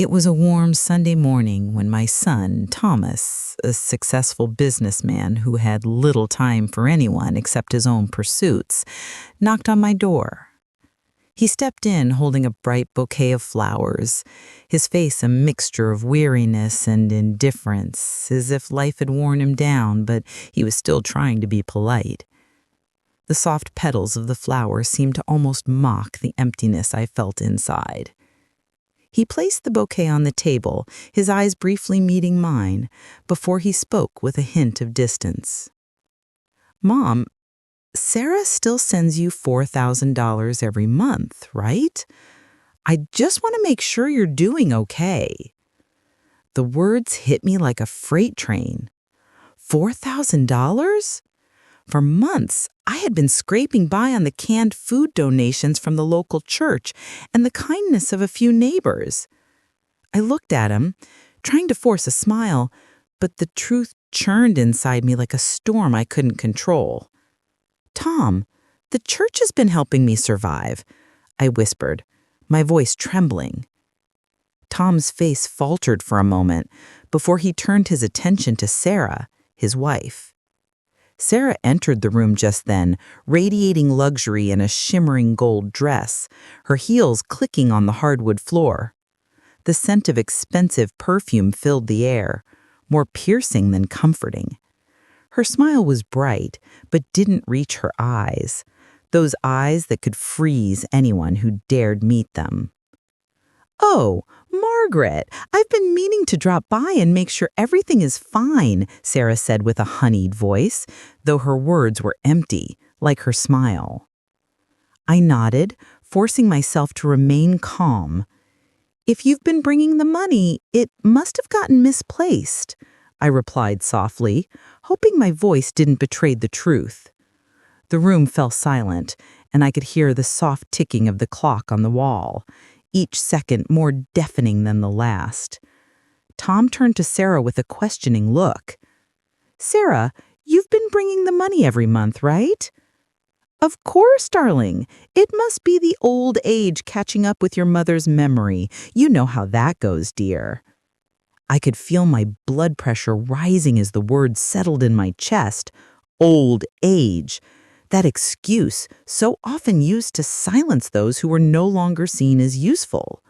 It was a warm Sunday morning when my son, Thomas, a successful businessman who had little time for anyone except his own pursuits, knocked on my door. He stepped in holding a bright bouquet of flowers, his face a mixture of weariness and indifference, as if life had worn him down, but he was still trying to be polite. The soft petals of the flower seemed to almost mock the emptiness I felt inside. He placed the bouquet on the table, his eyes briefly meeting mine, before he spoke with a hint of distance. "Mom, Sarah still sends you $4,000 every month, right? I just want to make sure you're doing okay." The words hit me like a freight train. $4,000? For months, I had been scraping by on the canned food donations from the local church and the kindness of a few neighbors. I looked at him, trying to force a smile, but the truth churned inside me like a storm I couldn't control. "Tom, the church has been helping me survive," I whispered, my voice trembling. Tom's face faltered for a moment before he turned his attention to Sarah, his wife. Sarah entered the room just then, radiating luxury in a shimmering gold dress, her heels clicking on the hardwood floor. The scent of expensive perfume filled the air, more piercing than comforting. Her smile was bright, but didn't reach her eyes, those eyes that could freeze anyone who dared meet them. "Oh, Margaret, I've been meaning to drop by and make sure everything is fine," Sarah said with a honeyed voice, though her words were empty, like her smile. I nodded, forcing myself to remain calm. "If you've been bringing the money, it must have gotten misplaced," I replied softly, hoping my voice didn't betray the truth. The room fell silent, and I could hear the soft ticking of the clock on the wall, each second more deafening than the last. Tom turned to Sarah with a questioning look. "Sarah, you've been bringing the money every month, right?" "Of course, darling. It must be the old age catching up with your mother's memory. You know how that goes, dear." I could feel my blood pressure rising as the word settled in my chest. Old age. That excuse, so often used to silence those who were no longer seen as useful.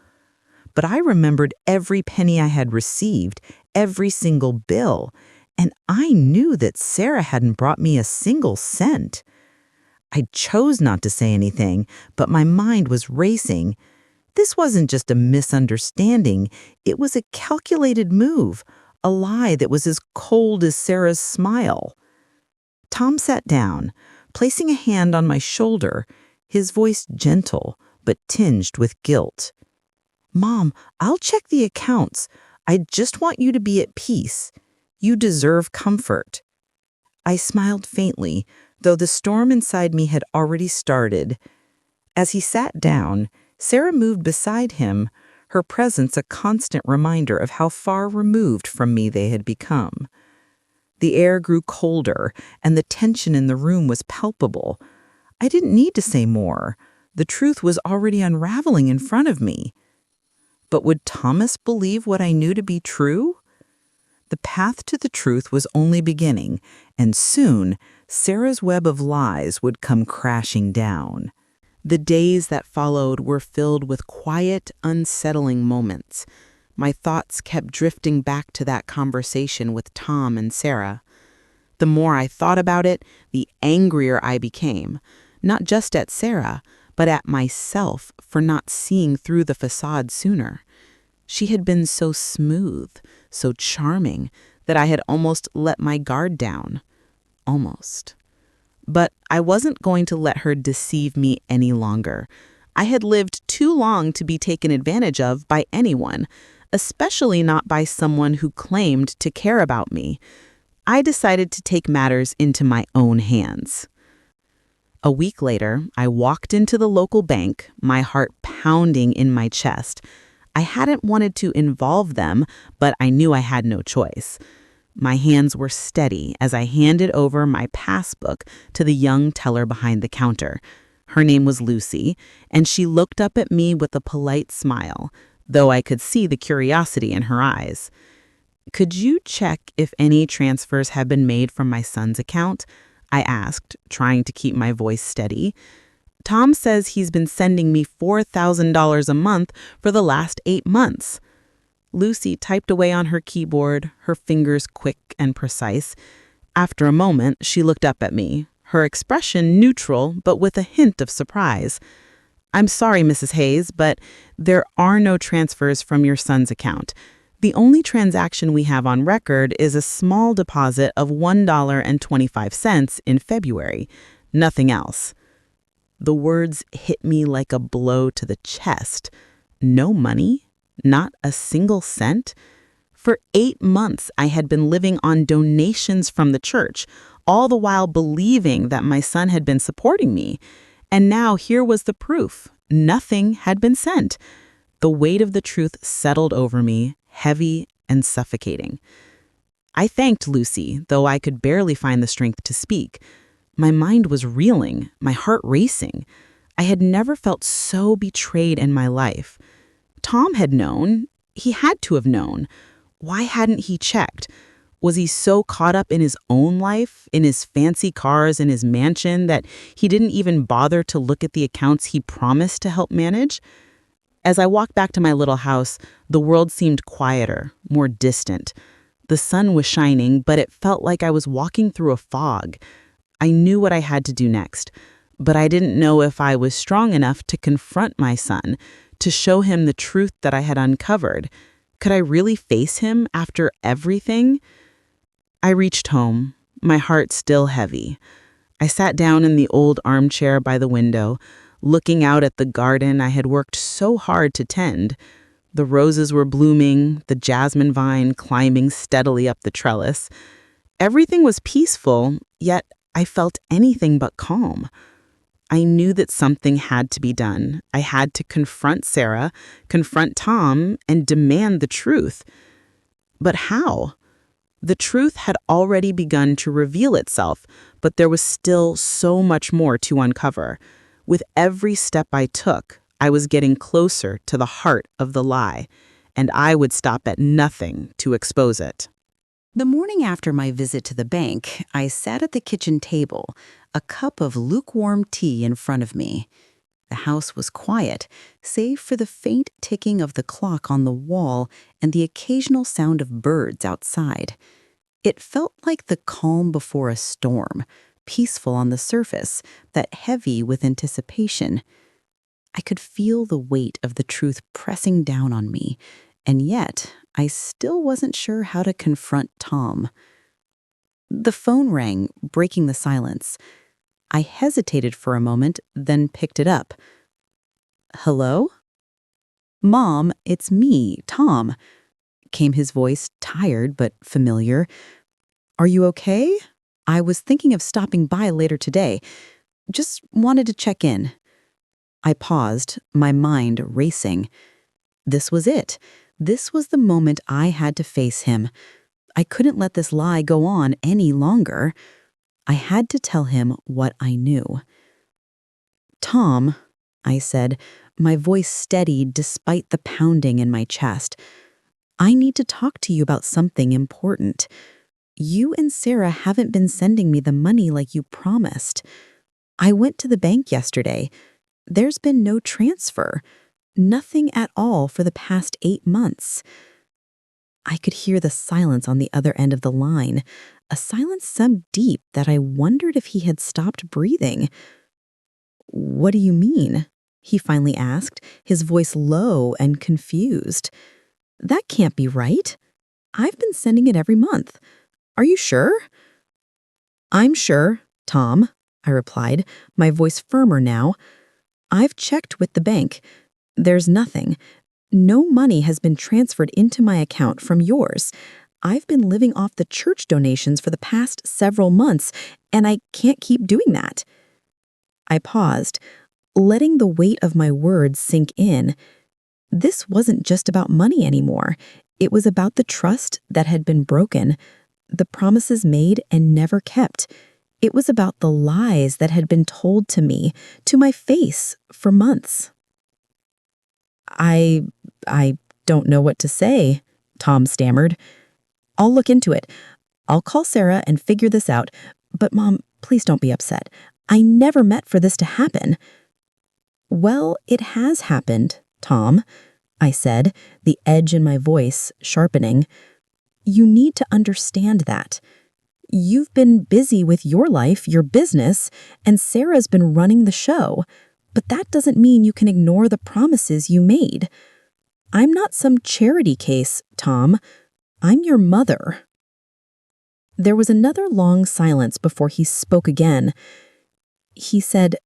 But I remembered every penny I had received, every single bill, and I knew that Sarah hadn't brought me a single cent. I chose not to say anything, but my mind was racing. This wasn't just a misunderstanding, it was a calculated move, a lie that was as cold as Sarah's smile. Tom sat down, placing a hand on my shoulder, his voice gentle but tinged with guilt. "Mom, I'll check the accounts. I just want you to be at peace. You deserve comfort." I smiled faintly, though the storm inside me had already started. As he sat down, Sarah moved beside him, her presence a constant reminder of how far removed from me they had become. The air grew colder, and the tension in the room was palpable. I didn't need to say more. The truth was already unraveling in front of me. But would Thomas believe what I knew to be true? The path to the truth was only beginning, and soon Sarah's web of lies would come crashing down. The days that followed were filled with quiet, unsettling moments. My thoughts kept drifting back to that conversation with Tom and Sarah. The more I thought about it, the angrier I became, not just at Sarah, but at myself for not seeing through the facade sooner. She had been so smooth, so charming, that I had almost let my guard down. Almost. But I wasn't going to let her deceive me any longer. I had lived too long to be taken advantage of by anyone, especially not by someone who claimed to care about me. I decided to take matters into my own hands. A week later, I walked into the local bank, my heart pounding in my chest. I hadn't wanted to involve them, but I knew I had no choice. My hands were steady as I handed over my passbook to the young teller behind the counter. Her name was Lucy, and she looked up at me with a polite smile, though I could see the curiosity in her eyes. "Could you check if any transfers have been made from my son's account?" I asked, trying to keep my voice steady. "Tom says he's been sending me $4,000 a month for the last 8 months." Lucy typed away on her keyboard, her fingers quick and precise. After a moment, she looked up at me, her expression neutral but with a hint of surprise. "I'm sorry, Mrs. Hayes, but there are no transfers from your son's account. The only transaction we have on record is a small deposit of $1.25 in February. Nothing else." The words hit me like a blow to the chest. No money? Not a single cent? For 8 months, I had been living on donations from the church, all the while believing that my son had been supporting me. And now here was the proof. Nothing had been sent. The weight of the truth settled over me, heavy and suffocating. I thanked Lucy, though I could barely find the strength to speak. My mind was reeling, my heart racing. I had never felt so betrayed in my life. Tom had known. He had to have known. Why hadn't he checked? Was he so caught up in his own life, in his fancy cars and his mansion, that he didn't even bother to look at the accounts he promised to help manage? As I walked back to my little house, the world seemed quieter, more distant. The sun was shining, but it felt like I was walking through a fog. I knew what I had to do next, but I didn't know if I was strong enough to confront my son, to show him the truth that I had uncovered. Could I really face him after everything? I reached home, my heart still heavy. I sat down in the old armchair by the window, looking out at the garden I had worked so hard to tend. The roses were blooming, the jasmine vine climbing steadily up the trellis. Everything was peaceful, yet I felt anything but calm. I knew that something had to be done. I had to confront Sarah, confront Tom, and demand the truth. But how? The truth had already begun to reveal itself, but there was still so much more to uncover. With every step I took, I was getting closer to the heart of the lie, and I would stop at nothing to expose it. The morning after my visit to the bank, I sat at the kitchen table, a cup of lukewarm tea in front of me. The house was quiet, save for the faint ticking of the clock on the wall and the occasional sound of birds outside. It felt like the calm before a storm, peaceful on the surface, but heavy with anticipation. I could feel the weight of the truth pressing down on me, and yet I still wasn't sure how to confront Tom. The phone rang, breaking the silence. I hesitated for a moment, then picked it up. "Hello?" "Mom, it's me, Tom," came his voice, tired but familiar. "Are you okay? I was thinking of stopping by later today. Just wanted to check in." I paused, my mind racing. This was it. This was the moment I had to face him. I couldn't let this lie go on any longer. I had to tell him what I knew. "Tom," I said, my voice steady despite the pounding in my chest, "I need to talk to you about something important. You and Sarah haven't been sending me the money like you promised. I went to the bank yesterday. There's been no transfer. Nothing at all for the past 8 months." I could hear the silence on the other end of the line, a silence so deep that I wondered if he had stopped breathing. "What do you mean?" he finally asked, his voice low and confused. "That can't be right. I've been sending it every month. Are you sure?" "I'm sure, Tom," I replied, my voice firmer now. "I've checked with the bank. There's nothing. No money has been transferred into my account from yours. I've been living off the church donations for the past several months, and I can't keep doing that." I paused, letting the weight of my words sink in. This wasn't just about money anymore. It was about the trust that had been broken, the promises made and never kept. It was about the lies that had been told to me, to my face, for months. I don't know what to say, Tom stammered. I'll look into it. I'll call Sarah and figure this out. But Mom, please don't be upset. I never meant for this to happen. Well, it has happened, Tom, I said, the edge in my voice sharpening. You need to understand that. You've been busy with your life, your business, and Sarah's been running the show. But that doesn't mean you can ignore the promises you made. I'm not some charity case, Tom. I'm your mother. There was another long silence before he spoke again. He said,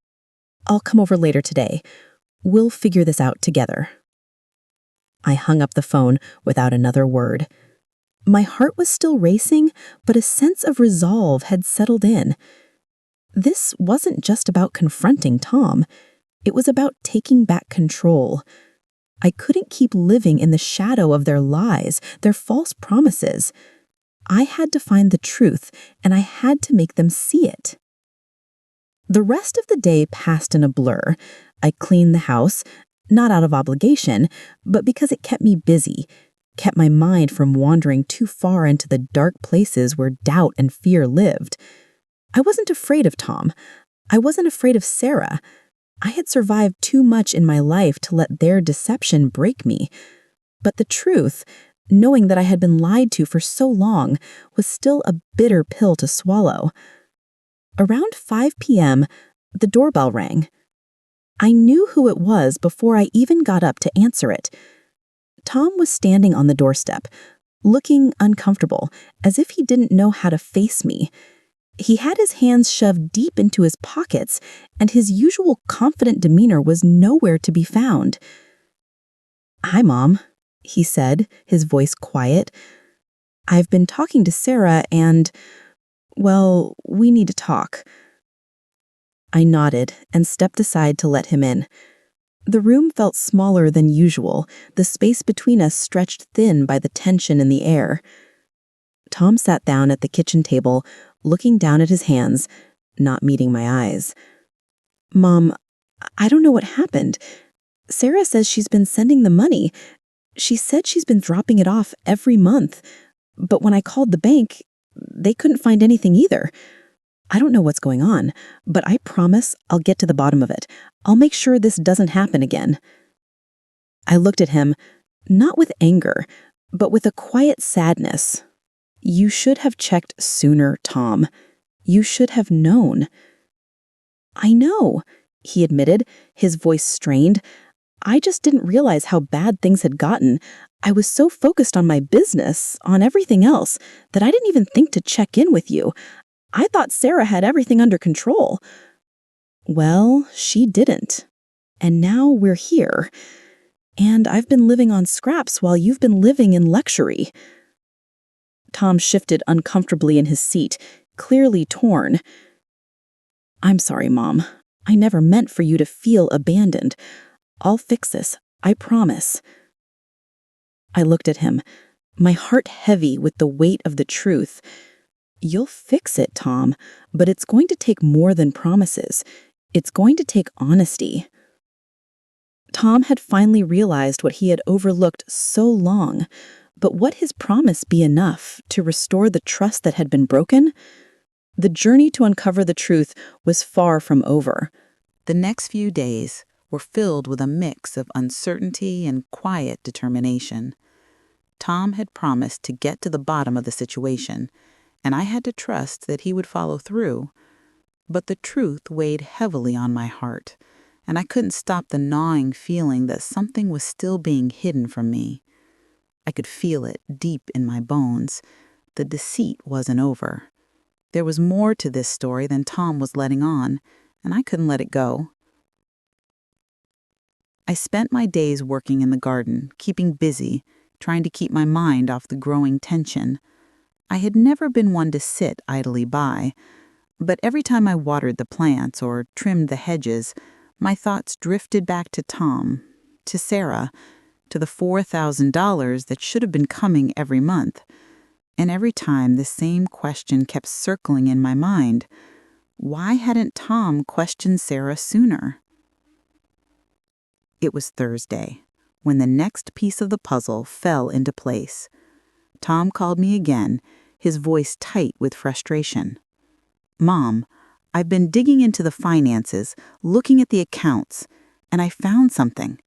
I'll come over later today. We'll figure this out together. I hung up the phone without another word. My heart was still racing, but a sense of resolve had settled in. This wasn't just about confronting Tom. It was about taking back control. I couldn't keep living in the shadow of their lies, their false promises. I had to find the truth, and I had to make them see it. The rest of the day passed in a blur. I cleaned the house, not out of obligation, but because it kept me busy, kept my mind from wandering too far into the dark places where doubt and fear lived. I wasn't afraid of Tom. I wasn't afraid of Sarah. I had survived too much in my life to let their deception break me. But the truth, knowing that I had been lied to for so long, was still a bitter pill to swallow. Around 5 p.m., the doorbell rang. I knew who it was before I even got up to answer it. Tom was standing on the doorstep, looking uncomfortable, as if he didn't know how to face me. He had his hands shoved deep into his pockets, and his usual confident demeanor was nowhere to be found. "Hi, Mom," he said, his voice quiet. "I've been talking to Sarah and, well, we need to talk." I nodded and stepped aside to let him in. The room felt smaller than usual, the space between us stretched thin by the tension in the air. Tom sat down at the kitchen table, looking down at his hands, not meeting my eyes. "Mom, I don't know what happened. Sarah says she's been sending the money. She said she's been dropping it off every month. But when I called the bank, they couldn't find anything either. I don't know what's going on, but I promise I'll get to the bottom of it. I'll make sure this doesn't happen again." I looked at him, not with anger, but with a quiet sadness. "You should have checked sooner, Tom. You should have known." "I know," he admitted, his voice strained. "I just didn't realize how bad things had gotten. I was so focused on my business, on everything else, that I didn't even think to check in with you. I thought Sarah had everything under control." "Well, she didn't. And now we're here. And I've been living on scraps while you've been living in luxury." Tom shifted uncomfortably in his seat, clearly torn. "I'm sorry, Mom. I never meant for you to feel abandoned. I'll fix this, I promise." I looked at him, my heart heavy with the weight of the truth. "You'll fix it, Tom, but it's going to take more than promises. It's going to take honesty." Tom had finally realized what he had overlooked so long, but would his promise be enough to restore the trust that had been broken? The journey to uncover the truth was far from over. The next few days were filled with a mix of uncertainty and quiet determination. Tom had promised to get to the bottom of the situation, and I had to trust that he would follow through. But the truth weighed heavily on my heart, and I couldn't stop the gnawing feeling that something was still being hidden from me. I could feel it deep in my bones. The deceit wasn't over. There was more to this story than Tom was letting on, and I couldn't let it go. I spent my days working in the garden, keeping busy, trying to keep my mind off the growing tension. I had never been one to sit idly by, but every time I watered the plants or trimmed the hedges, my thoughts drifted back to Tom, to Sarah, to the $4,000 that should have been coming every month. And every time the same question kept circling in my mind. Why hadn't Tom questioned Sarah sooner? It was Thursday, when the next piece of the puzzle fell into place. Tom called me again, his voice tight with frustration. "Mom, I've been digging into the finances, looking at the accounts, and I found something.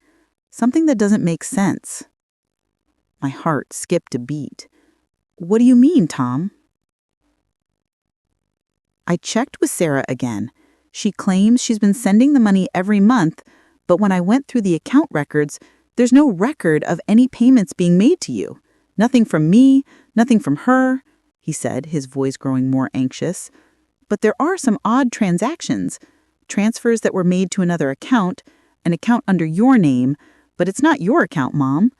Something that doesn't make sense." My heart skipped a beat. "What do you mean, Tom?" I checked with Sarah again. She claims she's been sending the money every month, but when I went through the account records, there's no record of any payments being made to you. Nothing from me, nothing from her, he said, his voice growing more anxious. But there are some odd transactions. Transfers that were made to another account, an account under your name, but it's not your account, Mom.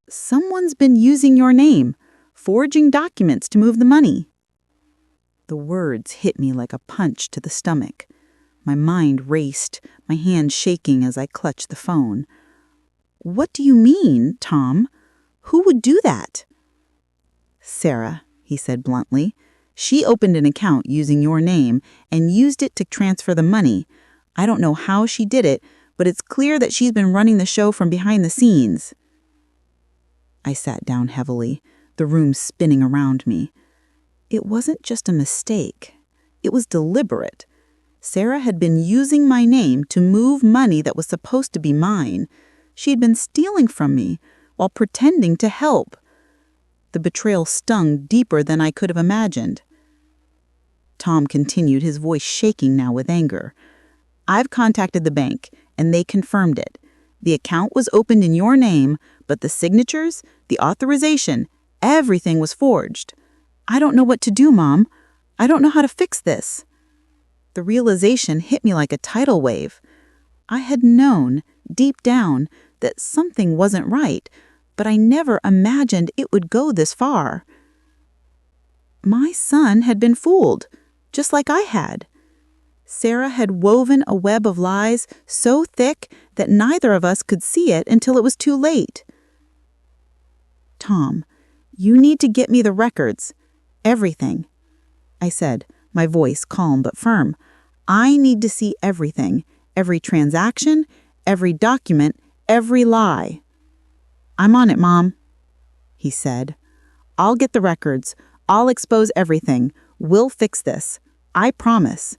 Someone's been using your name, forging documents to move the money. The words hit me like a punch to the stomach. My mind raced, my hand shaking as I clutched the phone. "What do you mean, Tom? Who would do that?" "Sarah," he said bluntly. "She opened an account using your name and used it to transfer the money. I don't know how she did it, but it's clear that she's been running the show from behind the scenes." I sat down heavily, the room spinning around me. It wasn't just a mistake. It was deliberate. Sarah had been using my name to move money that was supposed to be mine. She had been stealing from me while pretending to help. The betrayal stung deeper than I could have imagined. Tom continued, his voice shaking now with anger. "I've contacted the bank, and they confirmed it. The account was opened in your name, but the signatures, the authorization, everything was forged. I don't know what to do, Mom. I don't know how to fix this." The realization hit me like a tidal wave. I had known, deep down, that something wasn't right, but I never imagined it would go this far. My son had been fooled, just like I had. Sarah had woven a web of lies so thick that neither of us could see it until it was too late. "Tom, you need to get me the records. Everything," I said, my voice calm but firm. "I need to see everything, every transaction, every document, every lie." "I'm on it, Mom," he said. "I'll get the records. I'll expose everything. We'll fix this. I promise."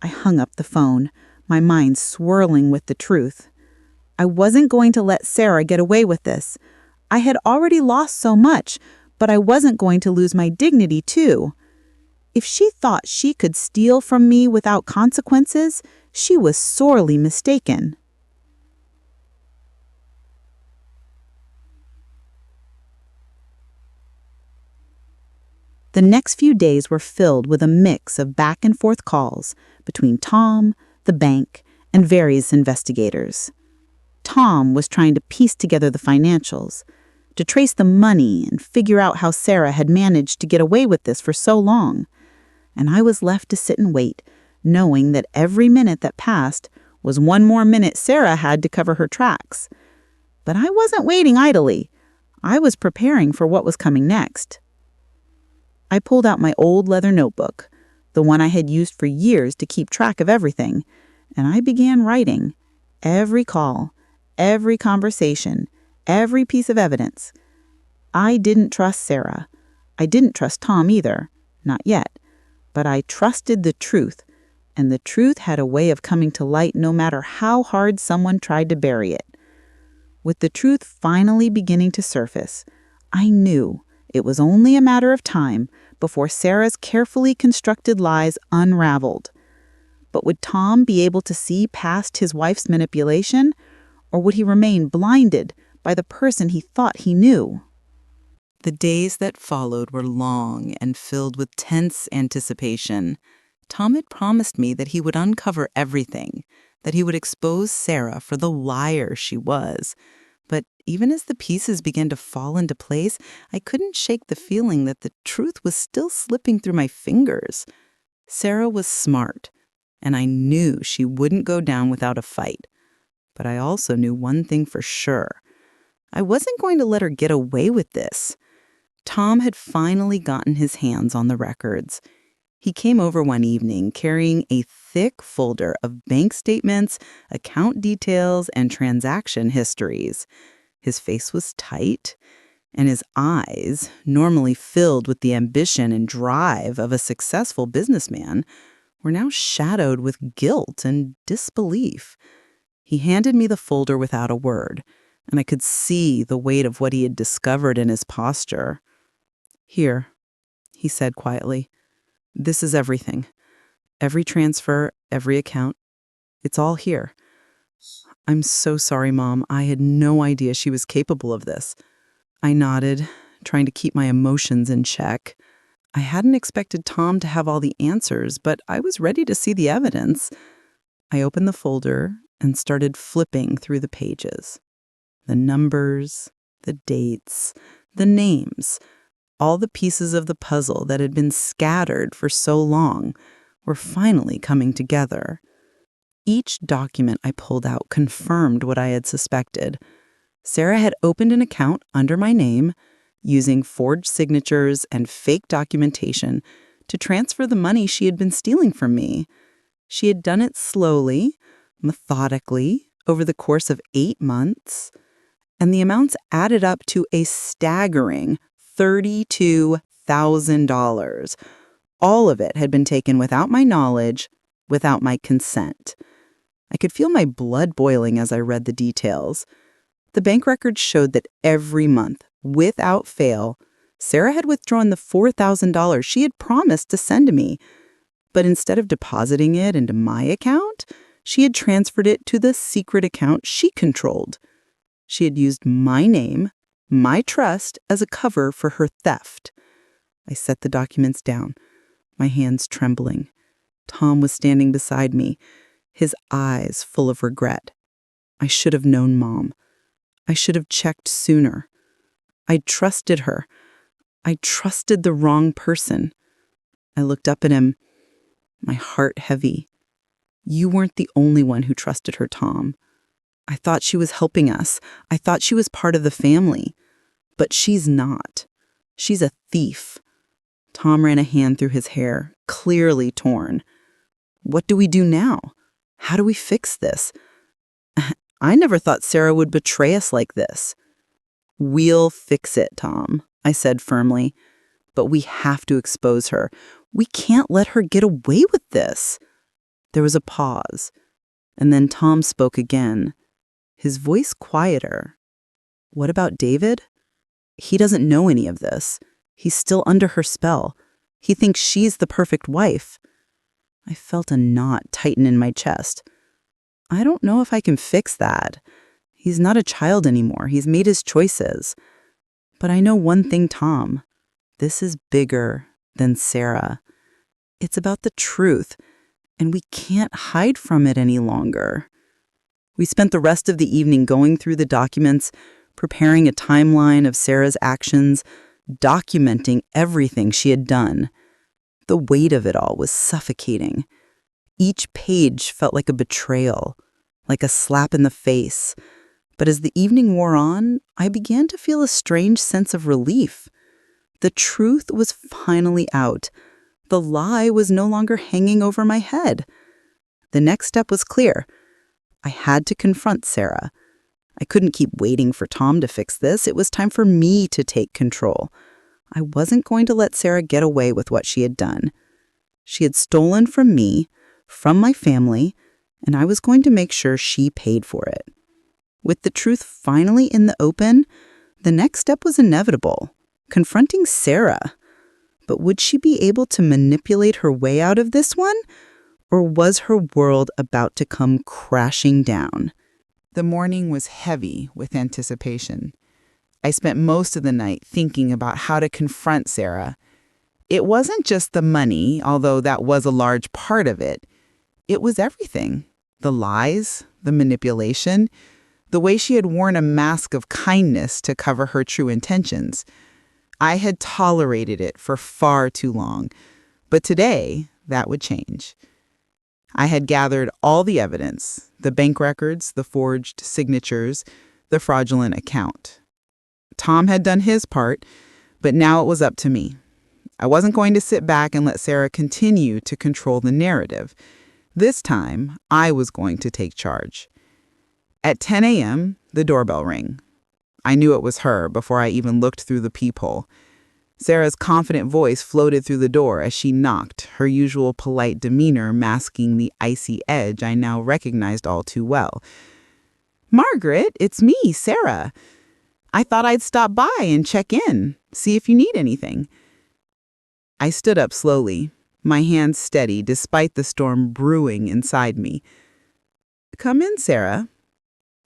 I hung up the phone, my mind swirling with the truth. I wasn't going to let Sarah get away with this. I had already lost so much, but I wasn't going to lose my dignity, too. If she thought she could steal from me without consequences, she was sorely mistaken. The next few days were filled with a mix of back-and-forth calls between Tom, the bank, and various investigators. Tom was trying to piece together the financials, to trace the money and figure out how Sarah had managed to get away with this for so long. And I was left to sit and wait, knowing that every minute that passed was one more minute Sarah had to cover her tracks. But I wasn't waiting idly. I was preparing for what was coming next. I pulled out my old leather notebook, the one I had used for years to keep track of everything, and I began writing every call, every conversation, every piece of evidence. I didn't trust Sarah. I didn't trust Tom either, not yet, but I trusted the truth, and the truth had a way of coming to light no matter how hard someone tried to bury it. With the truth finally beginning to surface, I knew it was only a matter of time before Sarah's carefully constructed lies unraveled. But would Tom be able to see past his wife's manipulation, or would he remain blinded by the person he thought he knew? The days that followed were long and filled with tense anticipation. Tom had promised me that he would uncover everything, that he would expose Sarah for the liar she was. But even as the pieces began to fall into place, I couldn't shake the feeling that the truth was still slipping through my fingers. Sarah was smart, and I knew she wouldn't go down without a fight. But I also knew one thing for sure. I wasn't going to let her get away with this. Tom had finally gotten his hands on the records. He came over one evening carrying a thick folder of bank statements, account details, and transaction histories. His face was tight, and his eyes, normally filled with the ambition and drive of a successful businessman, were now shadowed with guilt and disbelief. He handed me the folder without a word, and I could see the weight of what he had discovered in his posture. "Here," he said quietly. "This is everything. Every transfer, every account. It's all here." "I'm so sorry, Mom. I had no idea she was capable of this." I nodded, trying to keep my emotions in check. I hadn't expected Tom to have all the answers, but I was ready to see the evidence. I opened the folder and started flipping through the pages. The numbers, the dates, the names, all the pieces of the puzzle that had been scattered for so long were finally coming together. Each document I pulled out confirmed what I had suspected. Sarah had opened an account under my name, using forged signatures and fake documentation to transfer the money she had been stealing from me. She had done it slowly, methodically, over the course of 8 months, and the amounts added up to a staggering $32,000. All of it had been taken without my knowledge, without my consent. I could feel my blood boiling as I read the details. The bank records showed that every month, without fail, Sarah had withdrawn the $4,000 she had promised to send to me. But instead of depositing it into my account, she had transferred it to the secret account she controlled. She had used my name, my trust, as a cover for her theft. I set the documents down, my hands trembling. Tom was standing beside me, his eyes full of regret. I should have known Mom. I should have checked sooner. I trusted her. I trusted the wrong person. I looked up at him, my heart heavy. "You weren't the only one who trusted her, Tom. I thought she was helping us. I thought she was part of the family. But she's not. She's a thief." Tom ran a hand through his hair, clearly torn. "What do we do now? How do we fix this? I never thought Sarah would betray us like this." "We'll fix it, Tom," I said firmly. "But we have to expose her. We can't let her get away with this." There was a pause, and then Tom spoke again, his voice quieter. "What about David? He doesn't know any of this. He's still under her spell. He thinks she's the perfect wife." I felt a knot tighten in my chest. "I don't know if I can fix that. He's not a child anymore. He's made his choices. But I know one thing, Tom. This is bigger than Sarah. It's about the truth, and we can't hide from it any longer." We spent the rest of the evening going through the documents, preparing a timeline of Sarah's actions, documenting everything she had done. The weight of it all was suffocating. Each page felt like a betrayal, like a slap in the face. But as the evening wore on, I began to feel a strange sense of relief. The truth was finally out. The lie was no longer hanging over my head. The next step was clear. I had to confront Sarah. I couldn't keep waiting for Tom to fix this. It was time for me to take control. I wasn't going to let Sarah get away with what she had done. She had stolen from me, from my family, and I was going to make sure she paid for it. With the truth finally in the open, the next step was inevitable, confronting Sarah. But would she be able to manipulate her way out of this one? Or was her world about to come crashing down? The morning was heavy with anticipation. I spent most of the night thinking about how to confront Sarah. It wasn't just the money, although that was a large part of it. It was everything. The lies, the manipulation, the way she had worn a mask of kindness to cover her true intentions. I had tolerated it for far too long, but today that would change. I had gathered all the evidence, the bank records, the forged signatures, the fraudulent account. Tom had done his part, but now it was up to me. I wasn't going to sit back and let Sarah continue to control the narrative. This time, I was going to take charge. At 10 a.m., the doorbell rang. I knew it was her before I even looked through the peephole. Sarah's confident voice floated through the door as she knocked, her usual polite demeanor masking the icy edge I now recognized all too well. "Margaret, it's me, Sarah. I thought I'd stop by and check in, see if you need anything." I stood up slowly, my hands steady despite the storm brewing inside me. "Come in, Sarah,"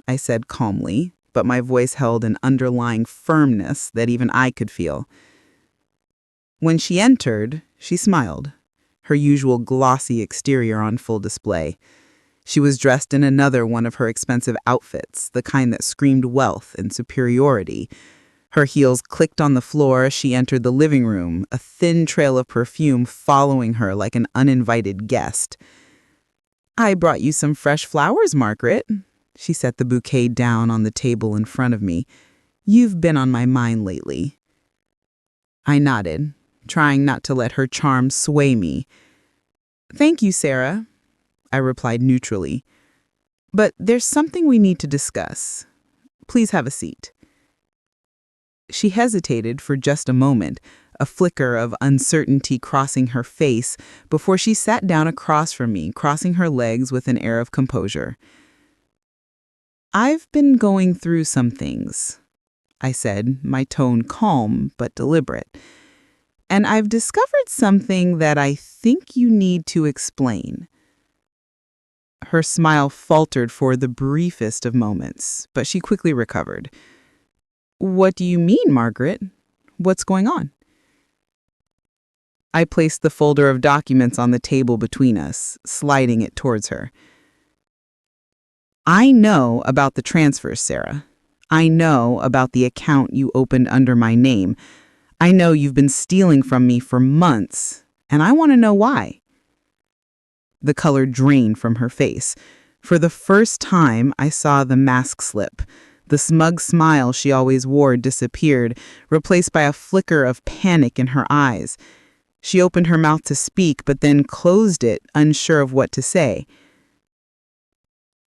I said calmly, but my voice held an underlying firmness that even I could feel. When she entered, she smiled, her usual glossy exterior on full display. She was dressed in another one of her expensive outfits, the kind that screamed wealth and superiority. Her heels clicked on the floor as she entered the living room, a thin trail of perfume following her like an uninvited guest. "I brought you some fresh flowers, Margaret." She set the bouquet down on the table in front of me. "You've been on my mind lately." I nodded, trying not to let her charm sway me. "Thank you, Sarah," I replied neutrally. "But there's something we need to discuss. Please have a seat." She hesitated for just a moment, a flicker of uncertainty crossing her face, before she sat down across from me, crossing her legs with an air of composure. "I've been going through some things," I said, my tone calm but deliberate. "And I've discovered something that I think you need to explain." Her smile faltered for the briefest of moments, but she quickly recovered. "What do you mean, Margaret? What's going on?" I placed the folder of documents on the table between us, sliding it towards her. "I know about the transfers, Sarah. I know about the account you opened under my name. I know you've been stealing from me for months, and I want to know why." The color drained from her face. For the first time, I saw the mask slip. The smug smile she always wore disappeared, replaced by a flicker of panic in her eyes. She opened her mouth to speak, but then closed it, unsure of what to say.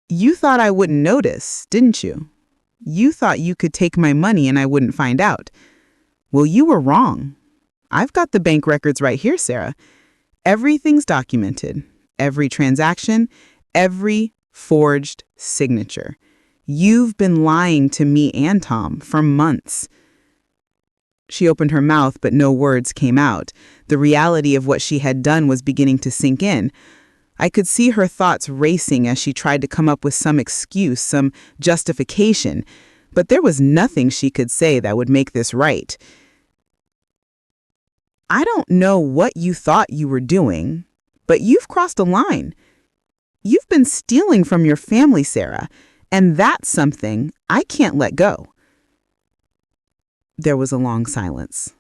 "You thought I wouldn't notice, didn't you? You thought you could take my money and I wouldn't find out. Well, you were wrong. I've got the bank records right here, Sarah. Everything's documented. Every transaction, every forged signature. You've been lying to me and Tom for months." She opened her mouth, but no words came out. The reality of what she had done was beginning to sink in. I could see her thoughts racing as she tried to come up with some excuse, some justification, but there was nothing she could say that would make this right. "I don't know what you thought you were doing, but you've crossed a line. You've been stealing from your family, Sarah, and that's something I can't let go." There was a long silence.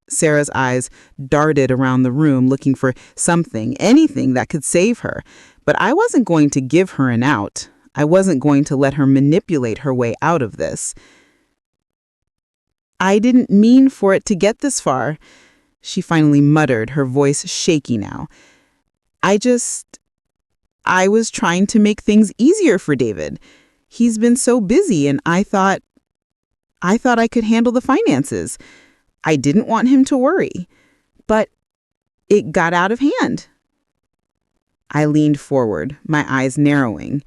Sarah's eyes darted around the room looking for something, anything that could save her. But I wasn't going to give her an out. I wasn't going to let her manipulate her way out of this. "I didn't mean for it to get this far," she finally muttered, her voice shaky now. I was trying to make things easier for David. He's been so busy, and I thought I could handle the finances. I didn't want him to worry. But it got out of hand." I leaned forward, my eyes narrowing.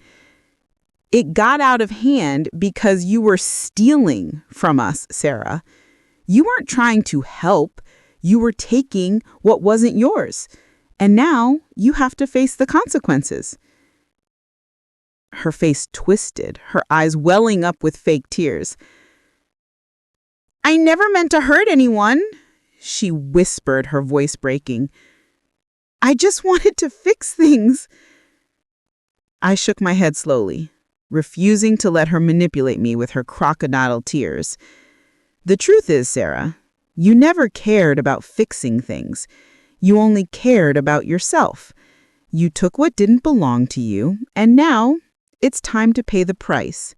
"It got out of hand because you were stealing from us, Sarah. You weren't trying to help. You were taking what wasn't yours. And now you have to face the consequences." Her face twisted, her eyes welling up with fake tears. "I never meant to hurt anyone," she whispered, her voice breaking. "I just wanted to fix things." I shook my head slowly, refusing to let her manipulate me with her crocodile tears. "The truth is, Sarah, you never cared about fixing things. You only cared about yourself. You took what didn't belong to you, and now it's time to pay the price."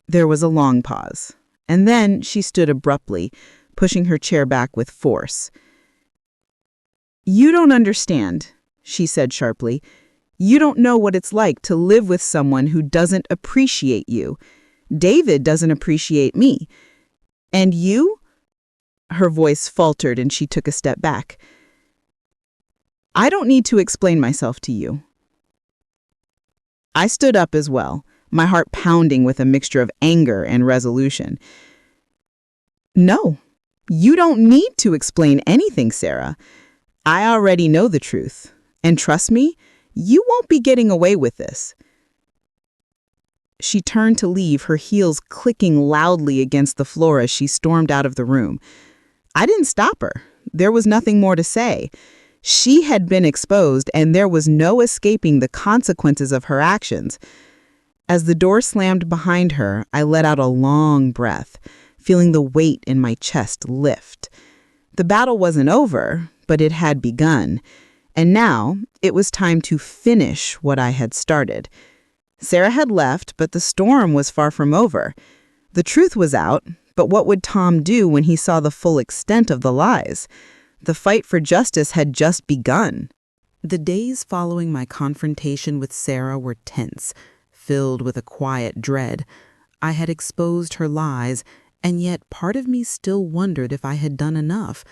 There was a long pause, and then she stood abruptly, pushing her chair back with force. "You don't understand," she said sharply. "You don't know what it's like to live with someone who doesn't appreciate you. David doesn't appreciate me. And you?" Her voice faltered and she took a step back. "I don't need to explain myself to you." I stood up as well, my heart pounding with a mixture of anger and resolution. "No, you don't need to explain anything, Sarah. I already know the truth. And trust me, you won't be getting away with this." She turned to leave, her heels clicking loudly against the floor as she stormed out of the room. I didn't stop her. There was nothing more to say. She had been exposed, and there was no escaping the consequences of her actions. As the door slammed behind her, I let out a long breath, feeling the weight in my chest lift. The battle wasn't over, but it had begun, and now it was time to finish what I had started. Sarah had left, but the storm was far from over. The truth was out, but what would Tom do when he saw the full extent of the lies? The fight for justice had just begun. The days following my confrontation with Sarah were tense, filled with a quiet dread. I had exposed her lies, and yet part of me still wondered if I had done enough.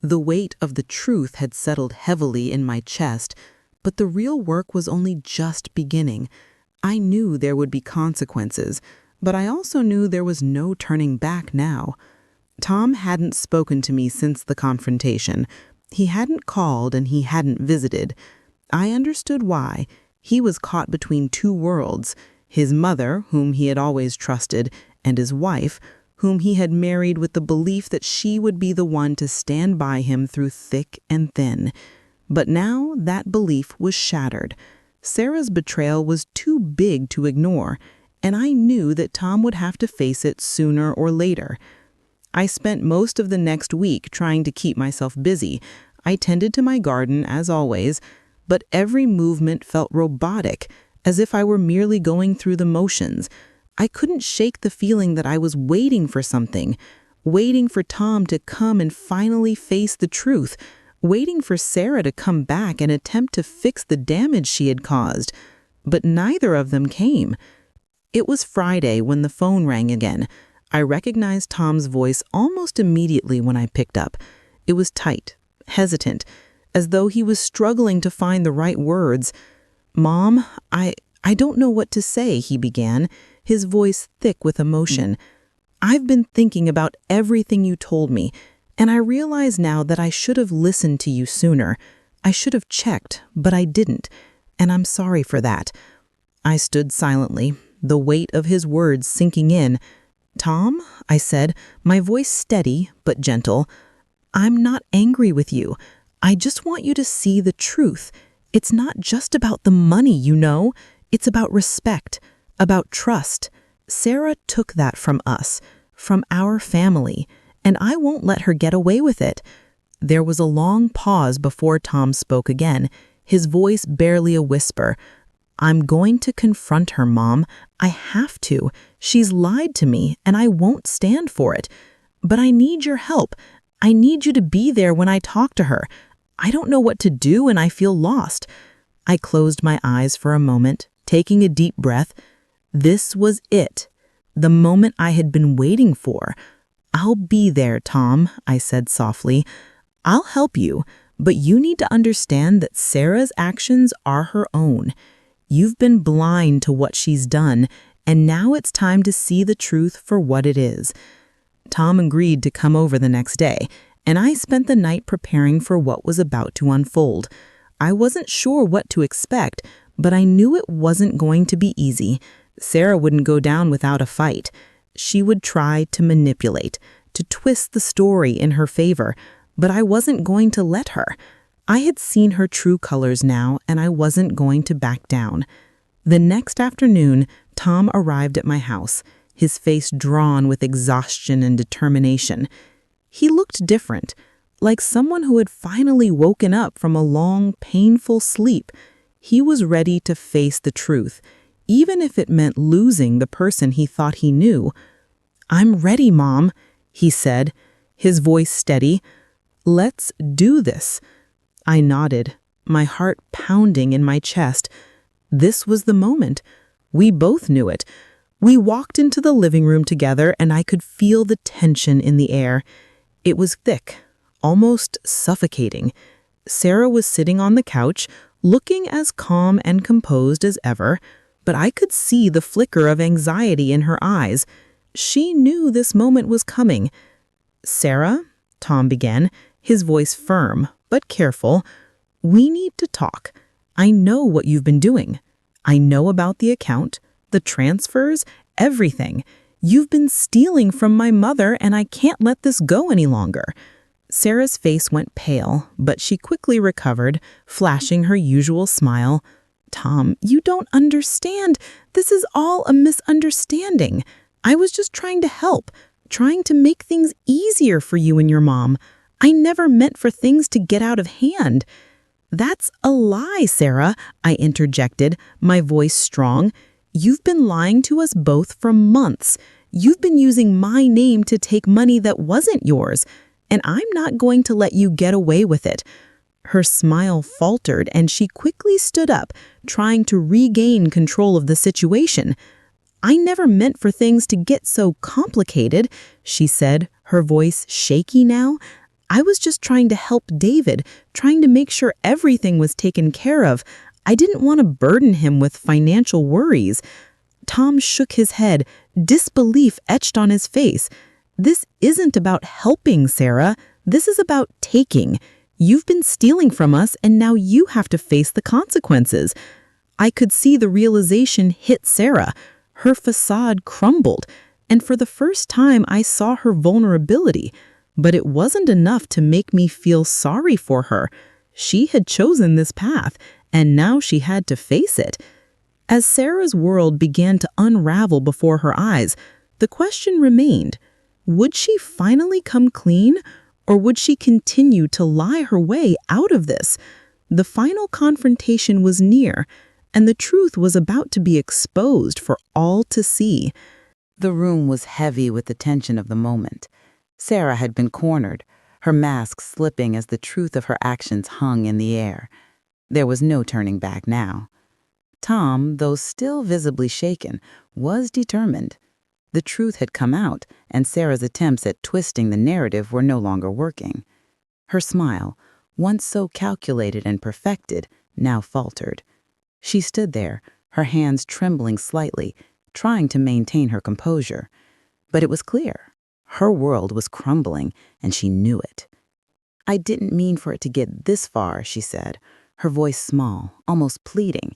The weight of the truth had settled heavily in my chest, but the real work was only just beginning. I knew there would be consequences, but I also knew there was no turning back now. Tom hadn't spoken to me since the confrontation. He hadn't called and he hadn't visited. I understood why. He was caught between two worlds, his mother, whom he had always trusted, and his wife, whom he had married with the belief that she would be the one to stand by him through thick and thin. But now that belief was shattered. Sarah's betrayal was too big to ignore, and I knew that Tom would have to face it sooner or later. I spent most of the next week trying to keep myself busy. I tended to my garden, as always, but every movement felt robotic, as if I were merely going through the motions. I couldn't shake the feeling that I was waiting for something, waiting for Tom to come and finally face the truth, waiting for Sarah to come back and attempt to fix the damage she had caused. But neither of them came. It was Friday when the phone rang again. I recognized Tom's voice almost immediately when I picked up. It was tight, hesitant, as though he was struggling to find the right words. "Mom, I don't know what to say," he began, his voice thick with emotion. "I've been thinking about everything you told me, and I realize now that I should have listened to you sooner. I should have checked, but I didn't, and I'm sorry for that." I stood silently, the weight of his words sinking in. "Tom," I said, my voice steady but gentle, "I'm not angry with you. I just want you to see the truth. It's not just about the money, you know. It's about respect, about trust. Sarah took that from us, from our family, and I won't let her get away with it." There was a long pause before Tom spoke again, his voice barely a whisper. "I'm going to confront her, Mom. I have to. She's lied to me, and I won't stand for it. But I need your help. I need you to be there when I talk to her. I don't know what to do, and I feel lost." I closed my eyes for a moment, taking a deep breath. This was it, the moment I had been waiting for. "I'll be there, Tom," I said softly. "I'll help you, but you need to understand that Sarah's actions are her own. You've been blind to what she's done, and now it's time to see the truth for what it is." Tom agreed to come over the next day, and I spent the night preparing for what was about to unfold. I wasn't sure what to expect, but I knew it wasn't going to be easy. Sarah wouldn't go down without a fight. She would try to manipulate, to twist the story in her favor, but I wasn't going to let her. I had seen her true colors now, and I wasn't going to back down. The next afternoon, Tom arrived at my house, his face drawn with exhaustion and determination. He looked different, like someone who had finally woken up from a long, painful sleep. He was ready to face the truth, even if it meant losing the person he thought he knew. "I'm ready, Mom," he said, his voice steady. "Let's do this." I nodded, my heart pounding in my chest. This was the moment. We both knew it. We walked into the living room together, and I could feel the tension in the air. It was thick, almost suffocating. Sarah was sitting on the couch, looking as calm and composed as ever, but I could see the flicker of anxiety in her eyes. She knew this moment was coming. "Sarah," Tom began, his voice firm but careful, "we need to talk. I know what you've been doing. I know about the account, the transfers, everything. You've been stealing from my mother, and I can't let this go any longer." Sarah's face went pale, but she quickly recovered, flashing her usual smile. "Tom, you don't understand. This is all a misunderstanding. I was just trying to help, trying to make things easier for you and your mom. I never meant for things to get out of hand." "That's a lie, Sarah," I interjected, my voice strong. "You've been lying to us both for months. You've been using my name to take money that wasn't yours, and I'm not going to let you get away with it." Her smile faltered, and she quickly stood up, trying to regain control of the situation. "I never meant for things to get so complicated," she said, her voice shaky now. "I was just trying to help David, trying to make sure everything was taken care of. I didn't want to burden him with financial worries." Tom shook his head, disbelief etched on his face. "This isn't about helping, Sarah. This is about taking. You've been stealing from us, and now you have to face the consequences." I could see the realization hit Sarah. Her facade crumbled, and for the first time I saw her vulnerability. But it wasn't enough to make me feel sorry for her. She had chosen this path, and now she had to face it. As Sarah's world began to unravel before her eyes, the question remained: would she finally come clean, or would she continue to lie her way out of this? The final confrontation was near, and the truth was about to be exposed for all to see. The room was heavy with the tension of the moment. Sarah had been cornered, her mask slipping as the truth of her actions hung in the air. There was no turning back now. Tom, though still visibly shaken, was determined. The truth had come out, and Sarah's attempts at twisting the narrative were no longer working. Her smile, once so calculated and perfected, now faltered. She stood there, her hands trembling slightly, trying to maintain her composure. But it was clear. Her world was crumbling, and she knew it. "I didn't mean for it to get this far," she said, her voice small, almost pleading.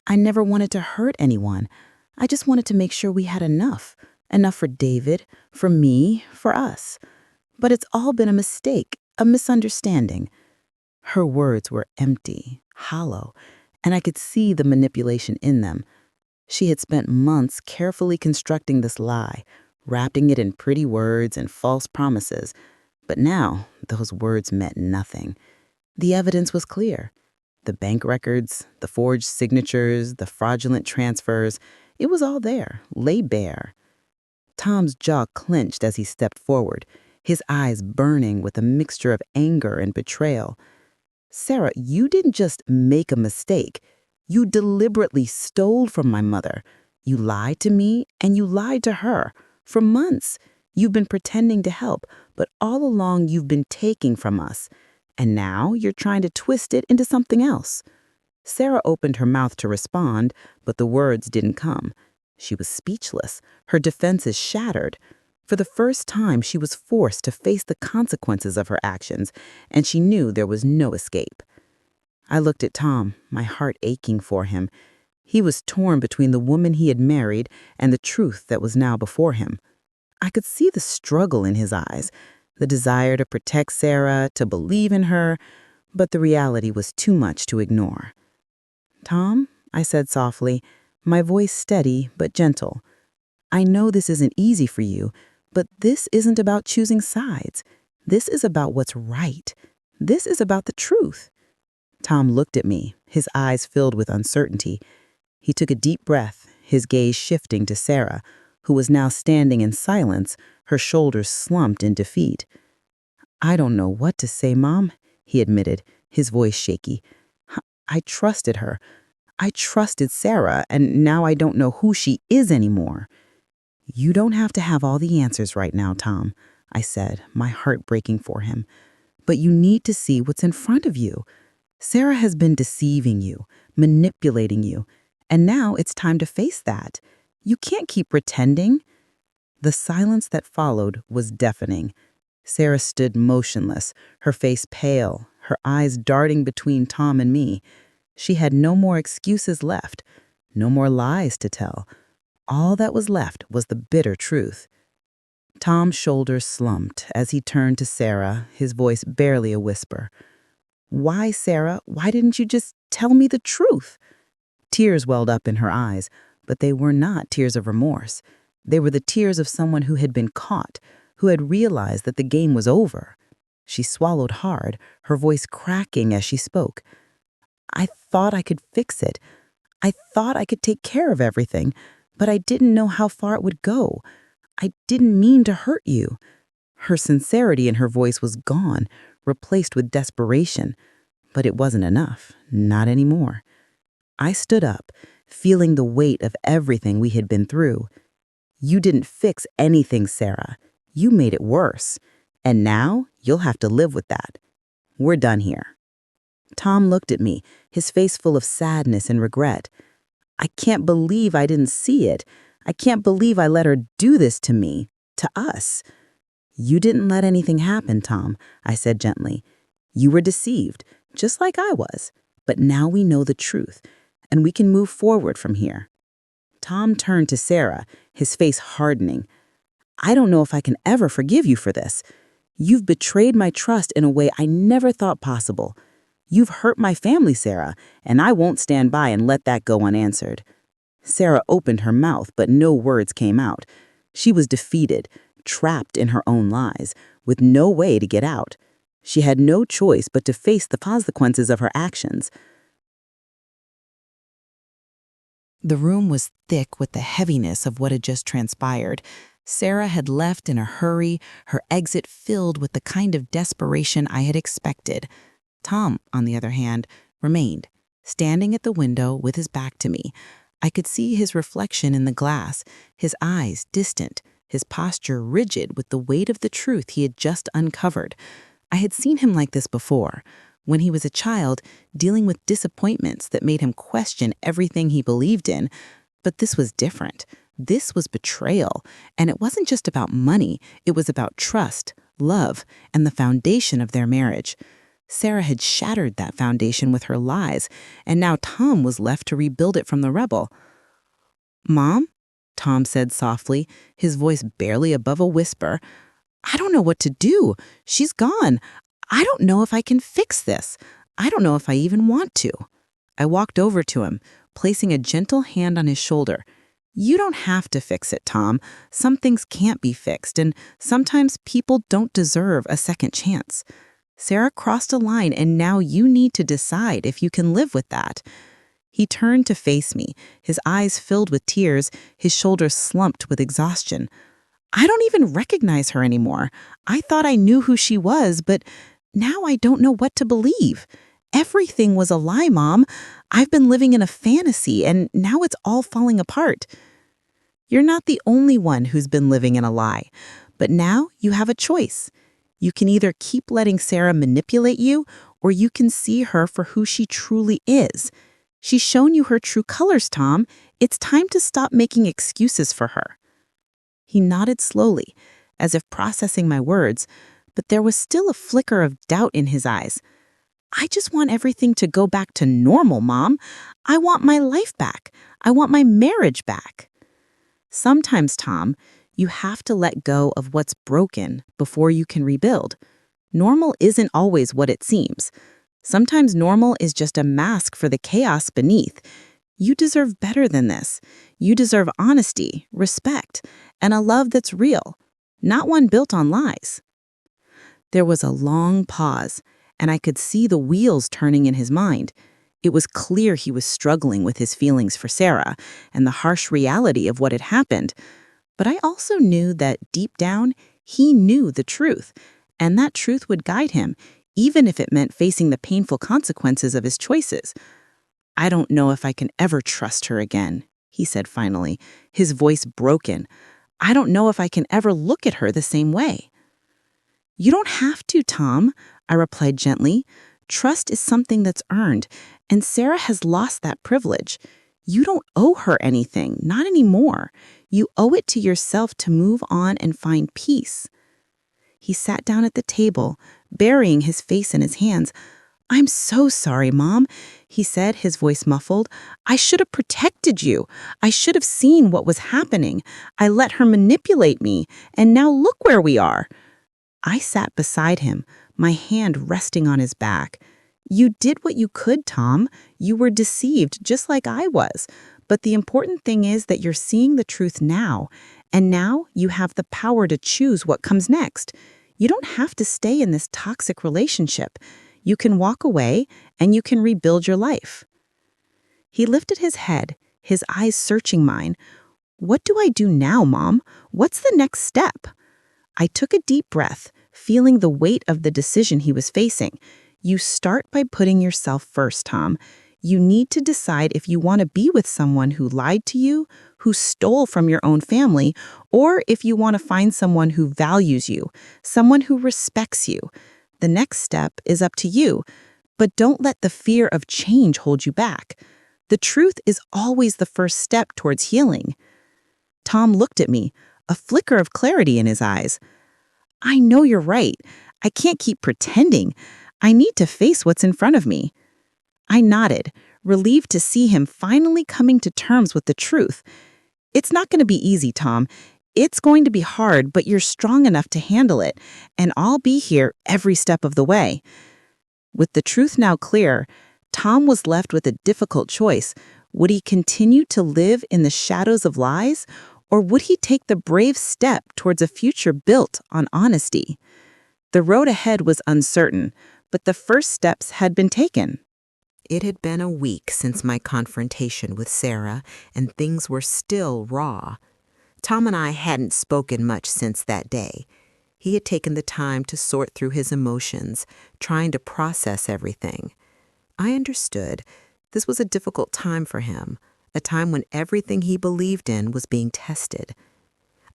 "I never wanted to hurt anyone. I just wanted to make sure we had enough. Enough for David, for me, for us. But it's all been a mistake, a misunderstanding." Her words were empty, hollow, and I could see the manipulation in them. She had spent months carefully constructing this lie, wrapping it in pretty words and false promises. But now, those words meant nothing. The evidence was clear. The bank records, the forged signatures, the fraudulent transfers, it was all there, laid bare. Tom's jaw clenched as he stepped forward, his eyes burning with a mixture of anger and betrayal. "Sarah, you didn't just make a mistake. You deliberately stole from my mother. You lied to me, and you lied to her. For months, you've been pretending to help, but all along you've been taking from us. And now you're trying to twist it into something else." Sarah opened her mouth to respond, but the words didn't come. She was speechless, her defenses shattered. For the first time, she was forced to face the consequences of her actions, and she knew there was no escape. I looked at Tom, my heart aching for him. He was torn between the woman he had married and the truth that was now before him. I could see the struggle in his eyes, the desire to protect Sarah, to believe in her, but the reality was too much to ignore. "Tom," I said softly, my voice steady but gentle, "I know this isn't easy for you, but this isn't about choosing sides. This is about what's right. This is about the truth." Tom looked at me, his eyes filled with uncertainty. He took a deep breath, his gaze shifting to Sarah, who was now standing in silence, her shoulders slumped in defeat. I don't know what to say, Mom, he admitted, his voice shaky. I trusted her. I trusted Sarah, and now I don't know who she is anymore. You don't have to have all the answers right now, Tom, I said, my heart breaking for him. But you need to see what's in front of you. Sarah has been deceiving you, manipulating you, and now it's time to face that. You can't keep pretending. The silence that followed was deafening. Sarah stood motionless, her face pale, her eyes darting between Tom and me. She had no more excuses left, no more lies to tell. All that was left was the bitter truth. Tom's shoulders slumped as he turned to Sarah, his voice barely a whisper. Why, Sarah, why didn't you just tell me the truth? Tears welled up in her eyes, but they were not tears of remorse. They were the tears of someone who had been caught, who had realized that the game was over. She swallowed hard, her voice cracking as she spoke. I thought I could fix it. I thought I could take care of everything, but I didn't know how far it would go. I didn't mean to hurt you. Her sincerity in her voice was gone, replaced with desperation. But it wasn't enough, not anymore. I stood up, feeling the weight of everything we had been through. You didn't fix anything, Sarah. You made it worse. And now you'll have to live with that. We're done here. Tom looked at me, his face full of sadness and regret. I can't believe I didn't see it. I can't believe I let her do this to me, to us. You didn't let anything happen, Tom, I said gently. You were deceived, just like I was. But now we know the truth, and we can move forward from here. Tom turned to Sarah, his face hardening. I don't know if I can ever forgive you for this. You've betrayed my trust in a way I never thought possible. You've hurt my family, Sarah, and I won't stand by and let that go unanswered. Sarah opened her mouth, but no words came out. She was defeated, trapped in her own lies, with no way to get out. She had no choice but to face the consequences of her actions. The room was thick with the heaviness of what had just transpired. Sarah had left in a hurry, her exit filled with the kind of desperation I had expected. Tom, on the other hand, remained, standing at the window with his back to me. I could see his reflection in the glass, his eyes distant, his posture rigid with the weight of the truth he had just uncovered. I had seen him like this before, when he was a child, dealing with disappointments that made him question everything he believed in. But this was different. This was betrayal, and it wasn't just about money. It was about trust, love, and the foundation of their marriage. Sarah had shattered that foundation with her lies, and now Tom was left to rebuild it from the rubble. Mom? Tom said softly, his voice barely above a whisper. I don't know what to do. She's gone. I don't know if I can fix this. I don't know if I even want to. I walked over to him, placing a gentle hand on his shoulder. You don't have to fix it, Tom. Some things can't be fixed, and sometimes people don't deserve a second chance. Sarah crossed a line, and now you need to decide if you can live with that. He turned to face me, his eyes filled with tears, his shoulders slumped with exhaustion. I don't even recognize her anymore. I thought I knew who she was, but now I don't know what to believe. Everything was a lie, Mom. I've been living in a fantasy, and now it's all falling apart. You're not the only one who's been living in a lie, but now you have a choice. You can either keep letting Sarah manipulate you, or you can see her for who she truly is. She's shown you her true colors, Tom. It's time to stop making excuses for her. He nodded slowly, as if processing my words, but there was still a flicker of doubt in his eyes. I just want everything to go back to normal, Mom. I want my life back. I want my marriage back. Sometimes, Tom, you have to let go of what's broken before you can rebuild. Normal isn't always what it seems. Sometimes normal is just a mask for the chaos beneath. You deserve better than this. You deserve honesty, respect, and a love that's real, not one built on lies. There was a long pause, and I could see the wheels turning in his mind. It was clear he was struggling with his feelings for Sarah and the harsh reality of what had happened. But I also knew that deep down, he knew the truth, and that truth would guide him, even if it meant facing the painful consequences of his choices. "I don't know if I can ever trust her again," he said finally, his voice broken. "I don't know if I can ever look at her the same way." "You don't have to, Tom," I replied gently. "Trust is something that's earned, and Sarah has lost that privilege. You don't owe her anything, not anymore. You owe it to yourself to move on and find peace." He sat down at the table, burying his face in his hands. "I'm so sorry, Mom," he said, his voice muffled. "I should have protected you. I should have seen what was happening. I let her manipulate me, and now look where we are." I sat beside him, my hand resting on his back. "You did what you could, Tom. You were deceived, just like I was. But the important thing is that you're seeing the truth now, and now you have the power to choose what comes next. You don't have to stay in this toxic relationship. You can walk away, and you can rebuild your life." He lifted his head, his eyes searching mine. "What do I do now, Mom? What's the next step?" I took a deep breath, feeling the weight of the decision he was facing. "You start by putting yourself first, Tom. You need to decide if you want to be with someone who lied to you, who stole from your own family, or if you want to find someone who values you, someone who respects you. The next step is up to you, but don't let the fear of change hold you back. The truth is always the first step towards healing." Tom looked at me, a flicker of clarity in his eyes. "I know you're right. I can't keep pretending. I need to face what's in front of me." I nodded, relieved to see him finally coming to terms with the truth. "It's not going to be easy, Tom. It's going to be hard, but you're strong enough to handle it, and I'll be here every step of the way." With the truth now clear, Tom was left with a difficult choice. Would he continue to live in the shadows of lies, or would he take the brave step towards a future built on honesty? The road ahead was uncertain, but the first steps had been taken. It had been a week since my confrontation with Sarah, and things were still raw. Tom and I hadn't spoken much since that day. He had taken the time to sort through his emotions, trying to process everything. I understood. This was a difficult time for him, a time when everything he believed in was being tested.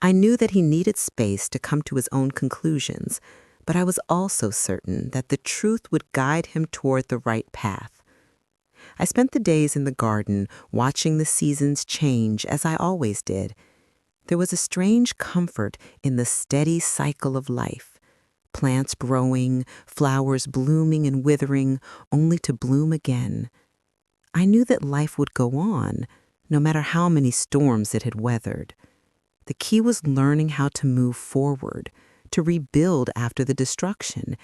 I knew that he needed space to come to his own conclusions, but I was also certain that the truth would guide him toward the right path. I spent the days in the garden watching the seasons change as I always did. There was a strange comfort in the steady cycle of life. Plants growing, flowers blooming and withering, only to bloom again. I knew that life would go on, no matter how many storms it had weathered. The key was learning how to move forward, to rebuild after the destruction,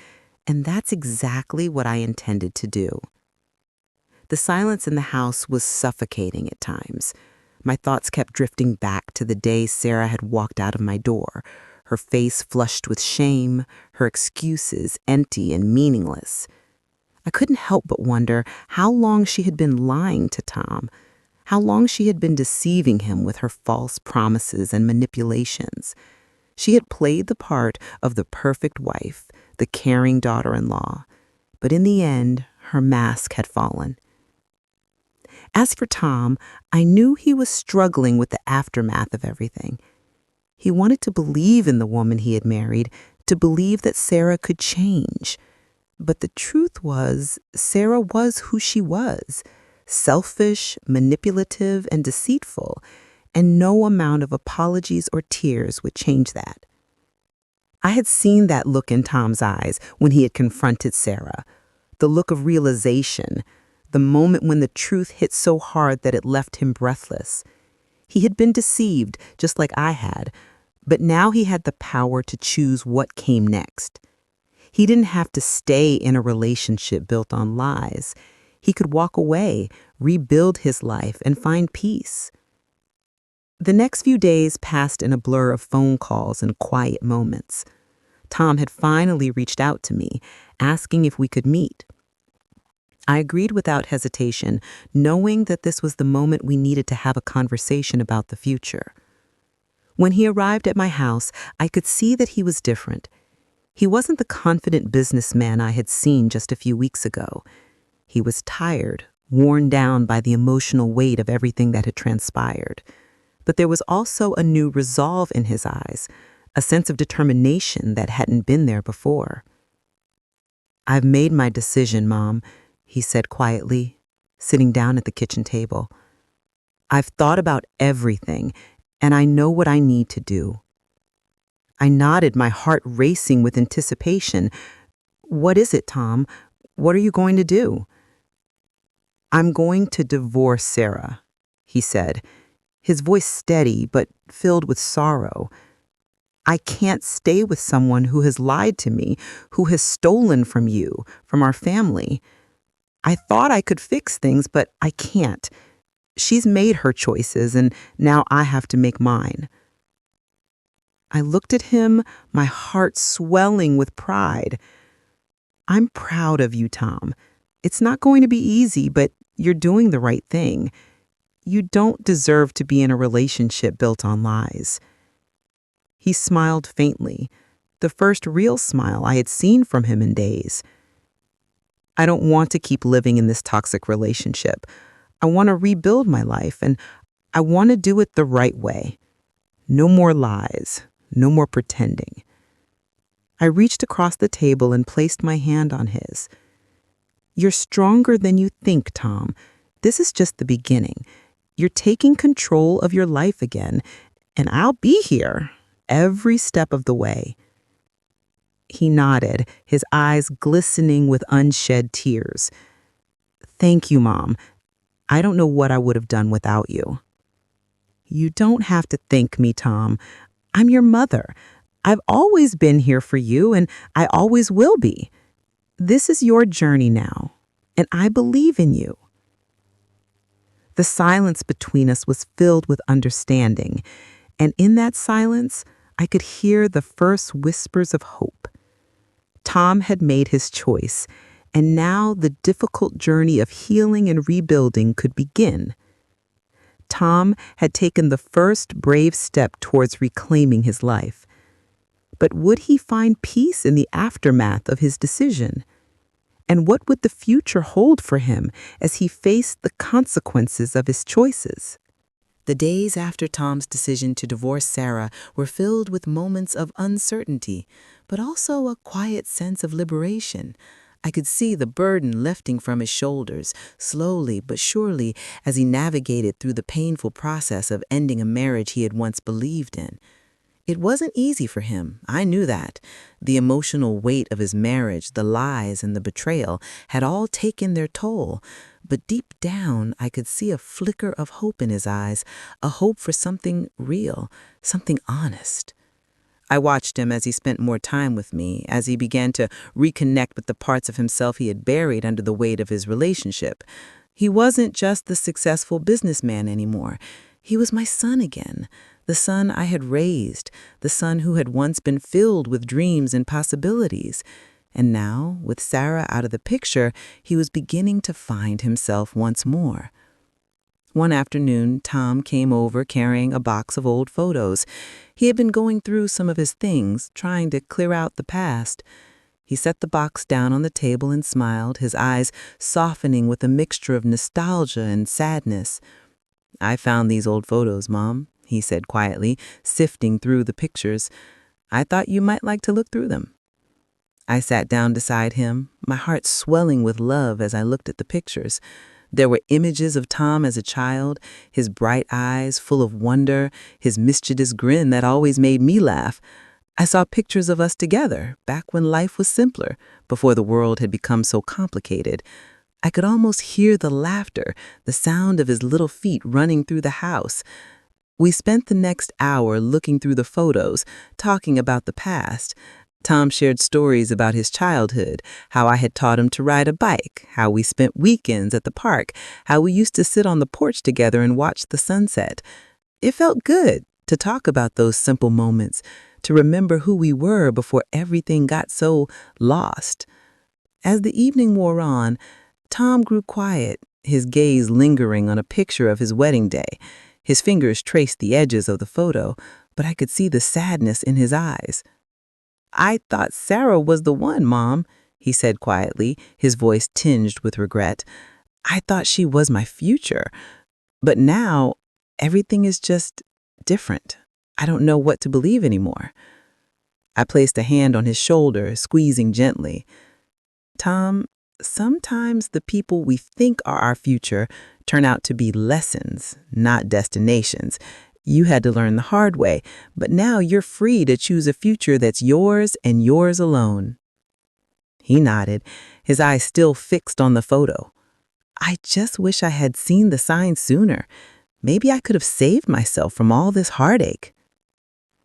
and that's exactly what I intended to do. The silence in the house was suffocating at times. My thoughts kept drifting back to the day Sarah had walked out of my door, her face flushed with shame, her excuses empty and meaningless. I couldn't help but wonder how long she had been lying to Tom, how long she had been deceiving him with her false promises and manipulations. She had played the part of the perfect wife, the caring daughter-in-law, but in the end, her mask had fallen. As for Tom, I knew he was struggling with the aftermath of everything. He wanted to believe in the woman he had married, to believe that Sarah could change. But the truth was, Sarah was who she was, selfish, manipulative, and deceitful, and no amount of apologies or tears would change that. I had seen that look in Tom's eyes when he had confronted Sarah, the look of realization, the moment when the truth hit so hard that it left him breathless. He had been deceived, just like I had, but now he had the power to choose what came next. He didn't have to stay in a relationship built on lies. He could walk away, rebuild his life, and find peace. The next few days passed in a blur of phone calls and quiet moments. Tom had finally reached out to me, asking if we could meet. I agreed without hesitation, knowing that this was the moment we needed to have a conversation about the future. When he arrived at my house, I could see that he was different. He wasn't the confident businessman I had seen just a few weeks ago. He was tired, worn down by the emotional weight of everything that had transpired. But there was also a new resolve in his eyes, a sense of determination that hadn't been there before. "I've made my decision, Mom," he said quietly, sitting down at the kitchen table. "I've thought about everything, and I know what I need to do." I nodded, my heart racing with anticipation. "What is it, Tom? What are you going to do?" "I'm going to divorce Sarah," he said, his voice steady but filled with sorrow. "I can't stay with someone who has lied to me, who has stolen from you, from our family. I thought I could fix things, but I can't. She's made her choices, and now I have to make mine." I looked at him, my heart swelling with pride. "I'm proud of you, Tom. It's not going to be easy, but you're doing the right thing. You don't deserve to be in a relationship built on lies." He smiled faintly, the first real smile I had seen from him in days. "I don't want to keep living in this toxic relationship. I want to rebuild my life, and I want to do it the right way. No more lies, no more pretending." I reached across the table and placed my hand on his. "You're stronger than you think, Tom. This is just the beginning. You're taking control of your life again, and I'll be here every step of the way." He nodded, his eyes glistening with unshed tears. "Thank you, Mom. I don't know what I would have done without you." "You don't have to thank me, Tom. I'm your mother. I've always been here for you, and I always will be. This is your journey now, and I believe in you." The silence between us was filled with understanding, and in that silence, I could hear the first whispers of hope. Tom had made his choice, and now the difficult journey of healing and rebuilding could begin. Tom had taken the first brave step towards reclaiming his life. But would he find peace in the aftermath of his decision? And what would the future hold for him as he faced the consequences of his choices? The days after Tom's decision to divorce Sarah were filled with moments of uncertainty, but also a quiet sense of liberation. I could see the burden lifting from his shoulders, slowly but surely, as he navigated through the painful process of ending a marriage he had once believed in. It wasn't easy for him, I knew that. The emotional weight of his marriage, the lies and the betrayal had all taken their toll. But deep down, I could see a flicker of hope in his eyes, a hope for something real, something honest. I watched him as he spent more time with me, as he began to reconnect with the parts of himself he had buried under the weight of his relationship. He wasn't just the successful businessman anymore. He was my son again, the son I had raised, the son who had once been filled with dreams and possibilities. And now, with Sarah out of the picture, he was beginning to find himself once more. One afternoon, Tom came over carrying a box of old photos. He had been going through some of his things, trying to clear out the past. He set the box down on the table and smiled, his eyes softening with a mixture of nostalgia and sadness. "I found these old photos, Mom," he said quietly, sifting through the pictures. "I thought you might like to look through them." I sat down beside him, my heart swelling with love as I looked at the pictures. There were images of Tom as a child, his bright eyes full of wonder, his mischievous grin that always made me laugh. I saw pictures of us together, back when life was simpler, before the world had become so complicated. I could almost hear the laughter, the sound of his little feet running through the house. We spent the next hour looking through the photos, talking about the past. Tom shared stories about his childhood, how I had taught him to ride a bike, how we spent weekends at the park, how we used to sit on the porch together and watch the sunset. It felt good to talk about those simple moments, to remember who we were before everything got so lost. As the evening wore on, Tom grew quiet, his gaze lingering on a picture of his wedding day. His fingers traced the edges of the photo, but I could see the sadness in his eyes. I thought Sarah was the one, Mom, he said quietly, his voice tinged with regret. I thought she was my future. But now, everything is just different. I don't know what to believe anymore. I placed a hand on his shoulder, squeezing gently. Tom, sometimes the people we think are our future turn out to be lessons, not destinations. You had to learn the hard way, but now you're free to choose a future that's yours and yours alone. He nodded, his eyes still fixed on the photo. I just wish I had seen the signs sooner. Maybe I could have saved myself from all this heartache.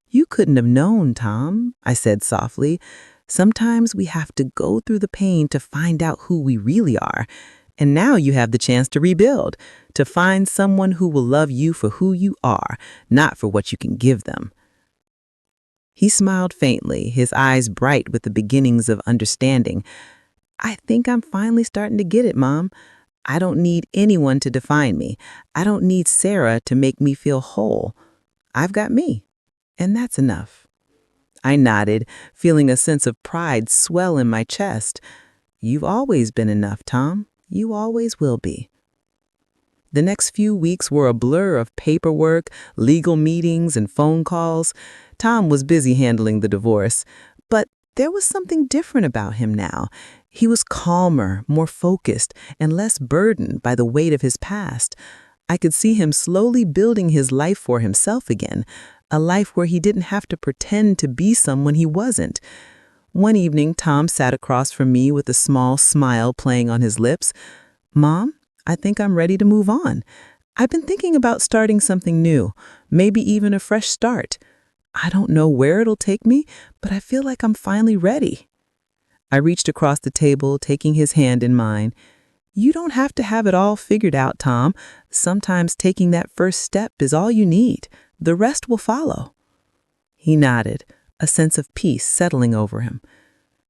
You couldn't have known, Tom, I said softly. Sometimes we have to go through the pain to find out who we really are. And now you have the chance to rebuild, to find someone who will love you for who you are, not for what you can give them. He smiled faintly, his eyes bright with the beginnings of understanding. I think I'm finally starting to get it, Mom. I don't need anyone to define me. I don't need Sarah to make me feel whole. I've got me, and that's enough. I nodded, feeling a sense of pride swell in my chest. You've always been enough, Tom. You always will be. The next few weeks were a blur of paperwork, legal meetings, and phone calls. Tom was busy handling the divorce, but there was something different about him now. He was calmer, more focused, and less burdened by the weight of his past. I could see him slowly building his life for himself again, a life where he didn't have to pretend to be someone he wasn't. One evening, Tom sat across from me with a small smile playing on his lips. Mom, I think I'm ready to move on. I've been thinking about starting something new, maybe even a fresh start. I don't know where it'll take me, but I feel like I'm finally ready. I reached across the table, taking his hand in mine. You don't have to have it all figured out, Tom. Sometimes taking that first step is all you need. The rest will follow. He nodded, a sense of peace settling over him.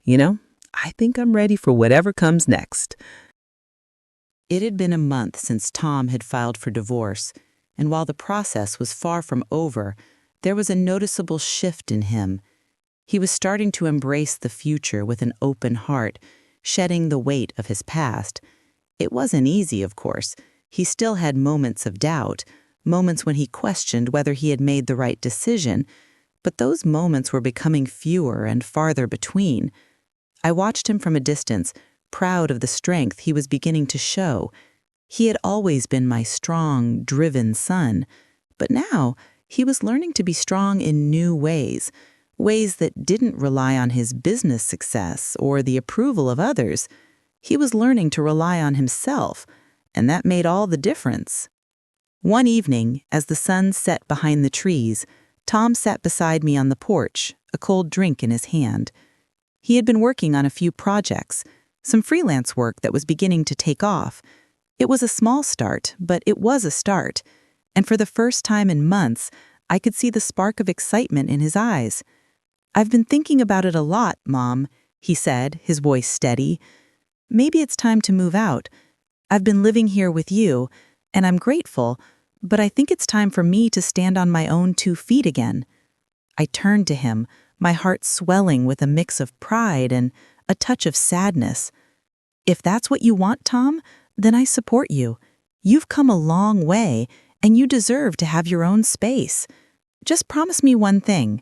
I think I'm ready for whatever comes next. It had been a month since Tom had filed for divorce, and while the process was far from over, there was a noticeable shift in him. He was starting to embrace the future with an open heart, shedding the weight of his past. It wasn't easy, of course. He still had moments of doubt, moments when he questioned whether he had made the right decision, but those moments were becoming fewer and farther between. I watched him from a distance, proud of the strength he was beginning to show. He had always been my strong, driven son, but now he was learning to be strong in new ways that didn't rely on his business success or the approval of others. He was learning to rely on himself, and that made all the difference. One evening, as the sun set behind the trees, Tom sat beside me on the porch, a cold drink in his hand. He had been working on a few projects, some freelance work that was beginning to take off. It was a small start, but it was a start, and for the first time in months, I could see the spark of excitement in his eyes. I've been thinking about it a lot, Mom, he said, his voice steady. Maybe it's time to move out. I've been living here with you, and I'm grateful, but I think it's time for me to stand on my own 2 feet again. I turned to him, my heart swelling with a mix of pride and a touch of sadness. If that's what you want, Tom, then I support you. You've come a long way, and you deserve to have your own space. Just promise me one thing.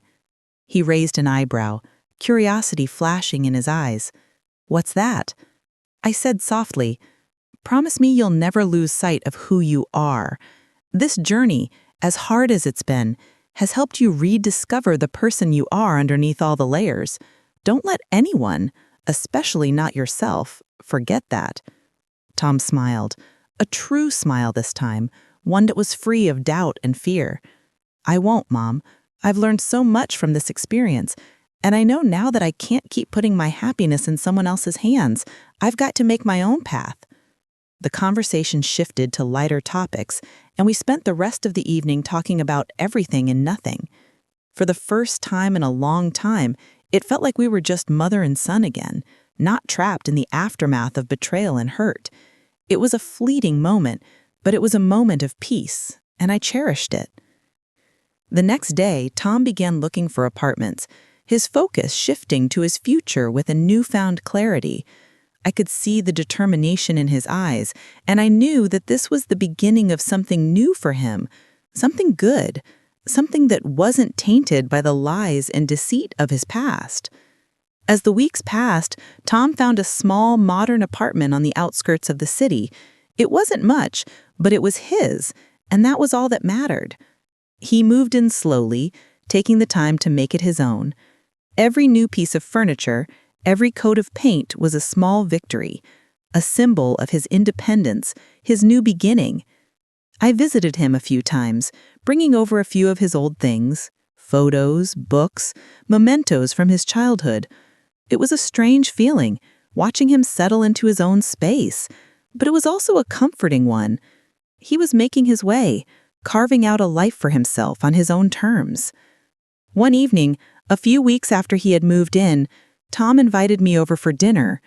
He raised an eyebrow, curiosity flashing in his eyes. What's that? I said softly, promise me you'll never lose sight of who you are. This journey, as hard as it's been, has helped you rediscover the person you are underneath all the layers. Don't let anyone, especially not yourself, forget that. Tom smiled, a true smile this time, one that was free of doubt and fear. I won't, Mom. I've learned so much from this experience, and I know now that I can't keep putting my happiness in someone else's hands. I've got to make my own path. The conversation shifted to lighter topics, and we spent the rest of the evening talking about everything and nothing. For the first time in a long time, it felt like we were just mother and son again, not trapped in the aftermath of betrayal and hurt. It was a fleeting moment, but it was a moment of peace, and I cherished it. The next day, Tom began looking for apartments. his focus shifting to his future with a newfound clarity. I could see the determination in his eyes, and I knew that this was the beginning of something new for him, something good, something that wasn't tainted by the lies and deceit of his past. As the weeks passed, Tom found a small, modern apartment on the outskirts of the city. It wasn't much, but it was his, and that was all that mattered. He moved in slowly, taking the time to make it his own. Every new piece of furniture, every coat of paint was a small victory, a symbol of his independence, his new beginning. I visited him a few times, bringing over a few of his old things, photos, books, mementos from his childhood. It was a strange feeling, watching him settle into his own space, but it was also a comforting one. He was making his way, carving out a life for himself on his own terms. One evening, a few weeks after he had moved in, Tom invited me over for dinner.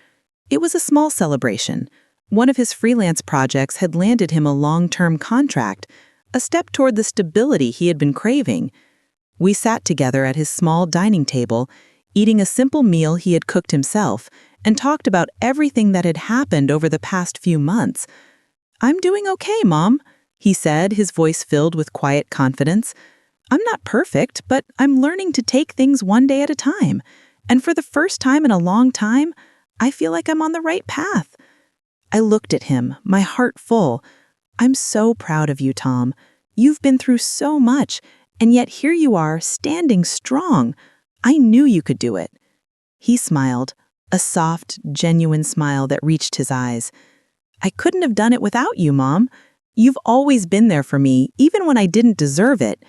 It was a small celebration. One of his freelance projects had landed him a long-term contract, a step toward the stability he had been craving. We sat together at his small dining table, eating a simple meal he had cooked himself, and talked about everything that had happened over the past few months. "I'm doing okay, Mom," he said, his voice filled with quiet confidence. "I'm not perfect, but I'm learning to take things one day at a time. And for the first time in a long time, I feel like I'm on the right path." I looked at him, my heart full. "I'm so proud of you, Tom. You've been through so much, and yet here you are, standing strong. I knew you could do it." He smiled, a soft, genuine smile that reached his eyes. "I couldn't have done it without you, Mom. You've always been there for me, even when I didn't deserve it."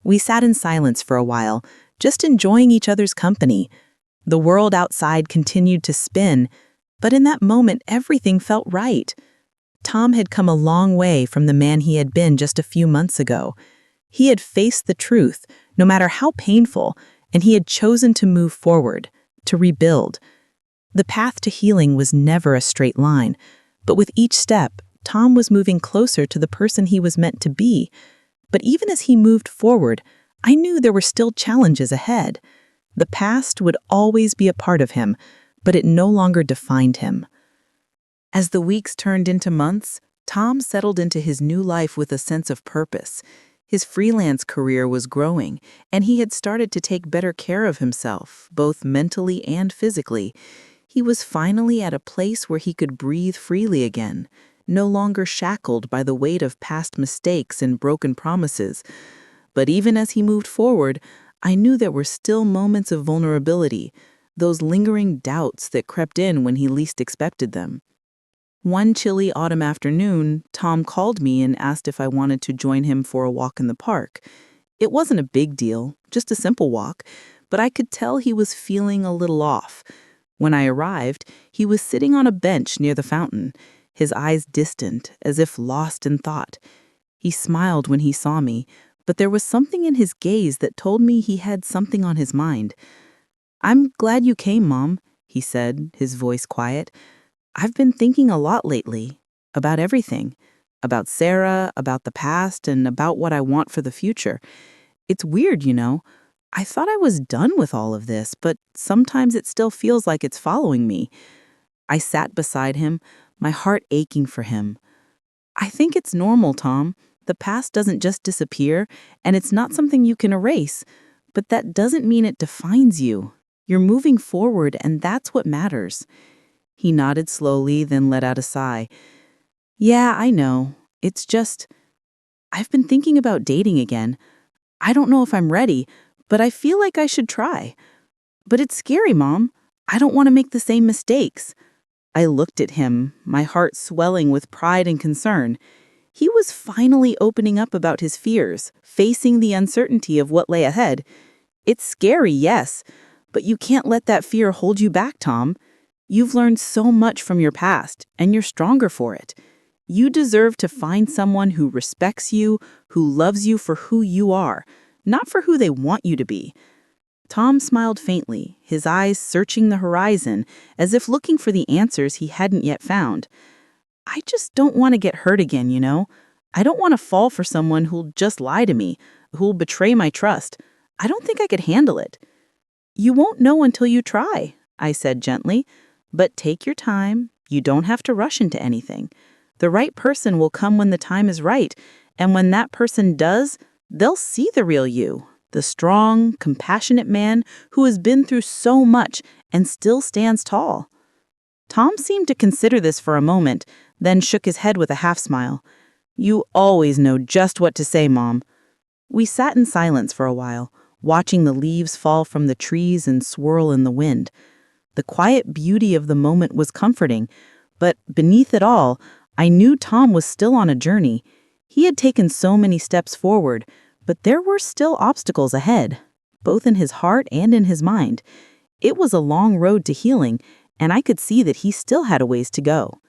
We sat in silence for a while, just enjoying each other's company. The world outside continued to spin, but in that moment everything felt right. Tom had come a long way from the man he had been just a few months ago. He had faced the truth, no matter how painful, and he had chosen to move forward, to rebuild. The path to healing was never a straight line, but with each step, Tom was moving closer to the person he was meant to be. But even as he moved forward, I knew there were still challenges ahead. The past would always be a part of him, but it no longer defined him. As the weeks turned into months, Tom settled into his new life with a sense of purpose. His freelance career was growing, and he had started to take better care of himself, both mentally and physically. He was finally at a place where he could breathe freely again, no longer shackled by the weight of past mistakes and broken promises. But even as he moved forward, I knew there were still moments of vulnerability, those lingering doubts that crept in when he least expected them. One chilly autumn afternoon, Tom called me and asked if I wanted to join him for a walk in the park. It wasn't a big deal, just a simple walk, but I could tell he was feeling a little off. When I arrived, he was sitting on a bench near the fountain, his eyes distant, as if lost in thought. He smiled when he saw me, but there was something in his gaze that told me he had something on his mind. "I'm glad you came, Mom," he said, his voice quiet. "I've been thinking a lot lately, about everything, about Sarah, about the past, and about what I want for the future. It's weird, you know. I thought I was done with all of this, but sometimes it still feels like it's following me." I sat beside him, my heart aching for him. "I think it's normal, Tom. The past doesn't just disappear, and it's not something you can erase, but that doesn't mean it defines you. You're moving forward, and that's what matters." He nodded slowly, then let out a sigh. "Yeah, I know. It's just, I've been thinking about dating again. I don't know if I'm ready, but I feel like I should try. But it's scary, Mom. I don't want to make the same mistakes." I looked at him, my heart swelling with pride and concern. He was finally opening up about his fears, facing the uncertainty of what lay ahead. "It's scary, yes, but you can't let that fear hold you back, Tom. You've learned so much from your past, and you're stronger for it. You deserve to find someone who respects you, who loves you for who you are, not for who they want you to be." Tom smiled faintly, his eyes searching the horizon, as if looking for the answers he hadn't yet found. "I just don't want to get hurt again, you know? I don't want to fall for someone who'll just lie to me, who'll betray my trust. I don't think I could handle it." You won't know until you try, I said gently, but take your time. You don't have to rush into anything. The right person will come when the time is right, and when that person does, they'll see the real you, the strong, compassionate man who has been through so much and still stands tall. Tom seemed to consider this for a moment, then shook his head with a half smile. You always know just what to say, Mom. We sat in silence for a while, watching the leaves fall from the trees and swirl in the wind. The quiet beauty of the moment was comforting, but beneath it all, I knew Tom was still on a journey. He had taken so many steps forward, but there were still obstacles ahead, both in his heart and in his mind. It was a long road to healing, and I could see that he still had a ways to go.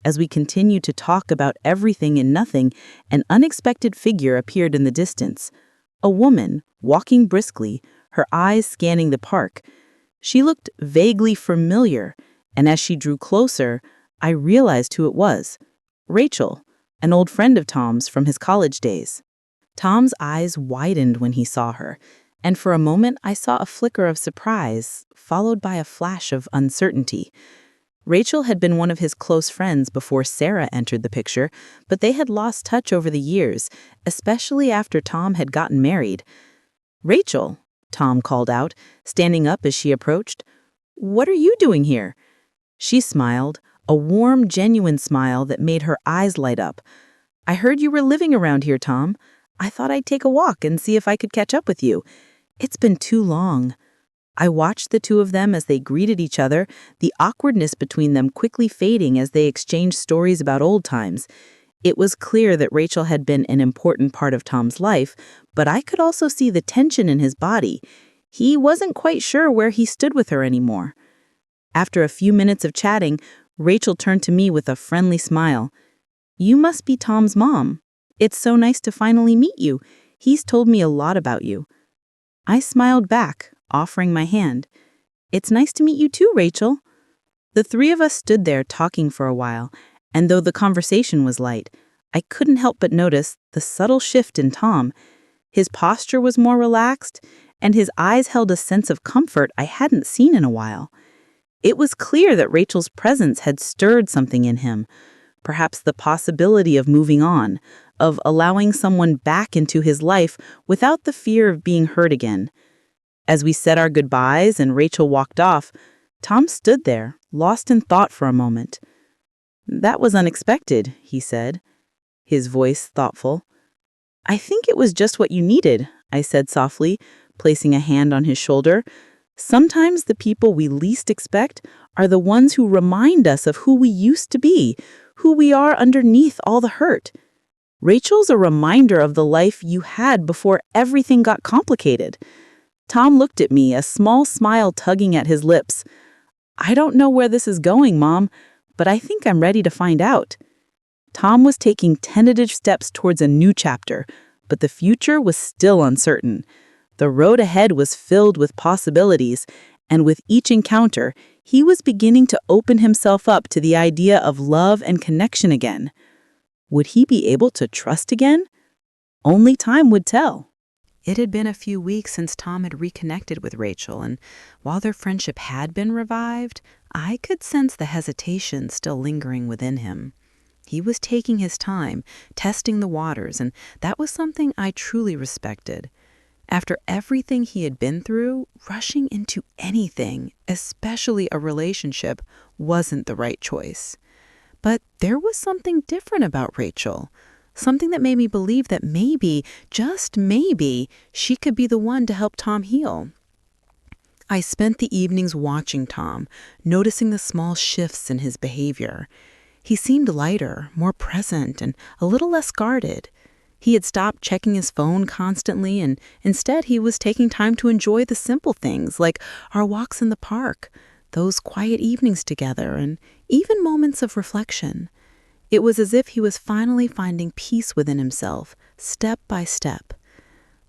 As we continued to talk about everything and nothing, an unexpected figure appeared in the distance. A woman, walking briskly, her eyes scanning the park. She looked vaguely familiar, and as she drew closer, I realized who it was. Rachel, an old friend of Tom's from his college days. Tom's eyes widened when he saw her, and for a moment I saw a flicker of surprise, followed by a flash of uncertainty. Rachel had been one of his close friends before Sarah entered the picture, but they had lost touch over the years, especially after Tom had gotten married. "Rachel," Tom called out, standing up as she approached. "What are you doing here?" She smiled, a warm, genuine smile that made her eyes light up. "I heard you were living around here, Tom. I thought I'd take a walk and see if I could catch up with you. It's been too long." I watched the two of them as they greeted each other, the awkwardness between them quickly fading as they exchanged stories about old times. It was clear that Rachel had been an important part of Tom's life, but I could also see the tension in his body. He wasn't quite sure where he stood with her anymore. After a few minutes of chatting, Rachel turned to me with a friendly smile. "You must be Tom's mom. It's so nice to finally meet you. He's told me a lot about you." I smiled back, offering my hand. "It's nice to meet you too, Rachel." The three of us stood there talking for a while, and though the conversation was light, I couldn't help but notice the subtle shift in Tom. His posture was more relaxed, and his eyes held a sense of comfort I hadn't seen in a while. It was clear that Rachel's presence had stirred something in him, perhaps the possibility of moving on, of allowing someone back into his life without the fear of being hurt again. As we said our goodbyes and Rachel walked off, Tom stood there, lost in thought for a moment. "That was unexpected," he said, his voice thoughtful. "I think it was just what you needed," I said softly, placing a hand on his shoulder. "Sometimes the people we least expect are the ones who remind us of who we used to be, who we are underneath all the hurt. Rachel's a reminder of the life you had before everything got complicated." Tom looked at me, a small smile tugging at his lips. "I don't know where this is going, Mom, but I think I'm ready to find out." Tom was taking tentative steps towards a new chapter, but the future was still uncertain. The road ahead was filled with possibilities, and with each encounter, he was beginning to open himself up to the idea of love and connection again. Would he be able to trust again? Only time would tell. It had been a few weeks since Tom had reconnected with Rachel, and while their friendship had been revived, I could sense the hesitation still lingering within him. He was taking his time, testing the waters, and that was something I truly respected. After everything he had been through, rushing into anything, especially a relationship, wasn't the right choice. But there was something different about Rachel. Something that made me believe that maybe, just maybe, she could be the one to help Tom heal. I spent the evenings watching Tom, noticing the small shifts in his behavior. He seemed lighter, more present, and a little less guarded. He had stopped checking his phone constantly, and instead he was taking time to enjoy the simple things like our walks in the park, those quiet evenings together, and even moments of reflection. It was as if he was finally finding peace within himself, step by step.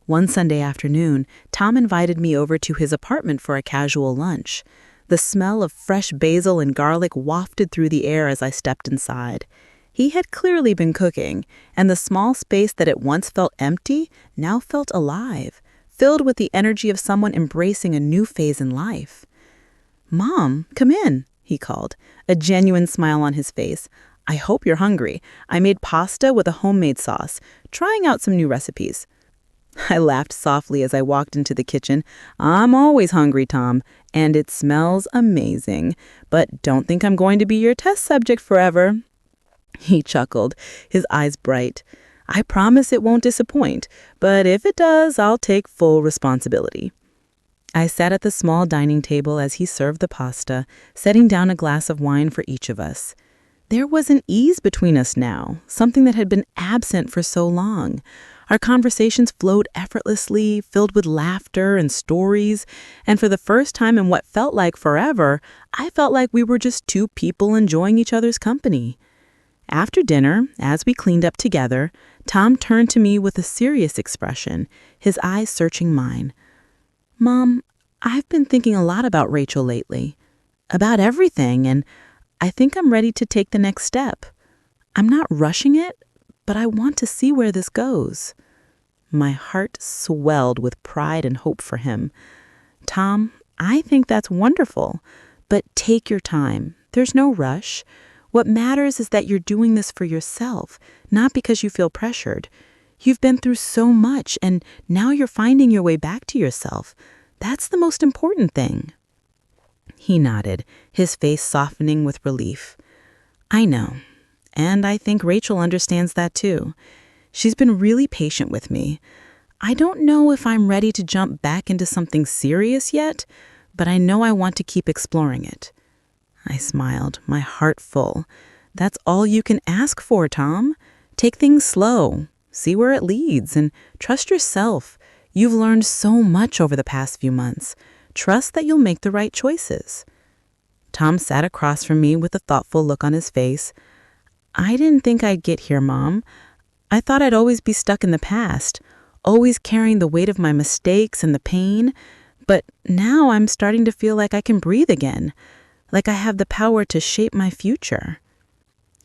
One Sunday afternoon, Tom invited me over to his apartment for a casual lunch. The smell of fresh basil and garlic wafted through the air as I stepped inside. He had clearly been cooking, and the small space that at once felt empty now felt alive, filled with the energy of someone embracing a new phase in life. "Mom, come in," he called, a genuine smile on his face. "I hope you're hungry. I made pasta with a homemade sauce, trying out some new recipes." I laughed softly as I walked into the kitchen. "I'm always hungry, Tom, and it smells amazing. But don't think I'm going to be your test subject forever." He chuckled, his eyes bright. "I promise it won't disappoint, but if it does, I'll take full responsibility." I sat at the small dining table as he served the pasta, setting down a glass of wine for each of us. There was an ease between us now, something that had been absent for so long. Our conversations flowed effortlessly, filled with laughter and stories, and for the first time in what felt like forever, I felt like we were just two people enjoying each other's company. After dinner, as we cleaned up together, Tom turned to me with a serious expression, his eyes searching mine. "Mom, I've been thinking a lot about Rachel lately, about everything, and I think I'm ready to take the next step. I'm not rushing it, but I want to see where this goes." My heart swelled with pride and hope for him. "Tom, I think that's wonderful, but take your time. There's no rush. What matters is that you're doing this for yourself, not because you feel pressured. You've been through so much, and now you're finding your way back to yourself. That's the most important thing." He nodded, his face softening with relief. "I know, and I think Rachel understands that too. She's been really patient with me. I don't know if I'm ready to jump back into something serious yet, but I know I want to keep exploring it." I smiled, my heart full. "That's all you can ask for, Tom. Take things slow, see where it leads, and trust yourself. You've learned so much over the past few months. Trust that you'll make the right choices." Tom sat across from me with a thoughtful look on his face. "I didn't think I'd get here, Mom. I thought I'd always be stuck in the past, always carrying the weight of my mistakes and the pain. But now I'm starting to feel like I can breathe again, like I have the power to shape my future."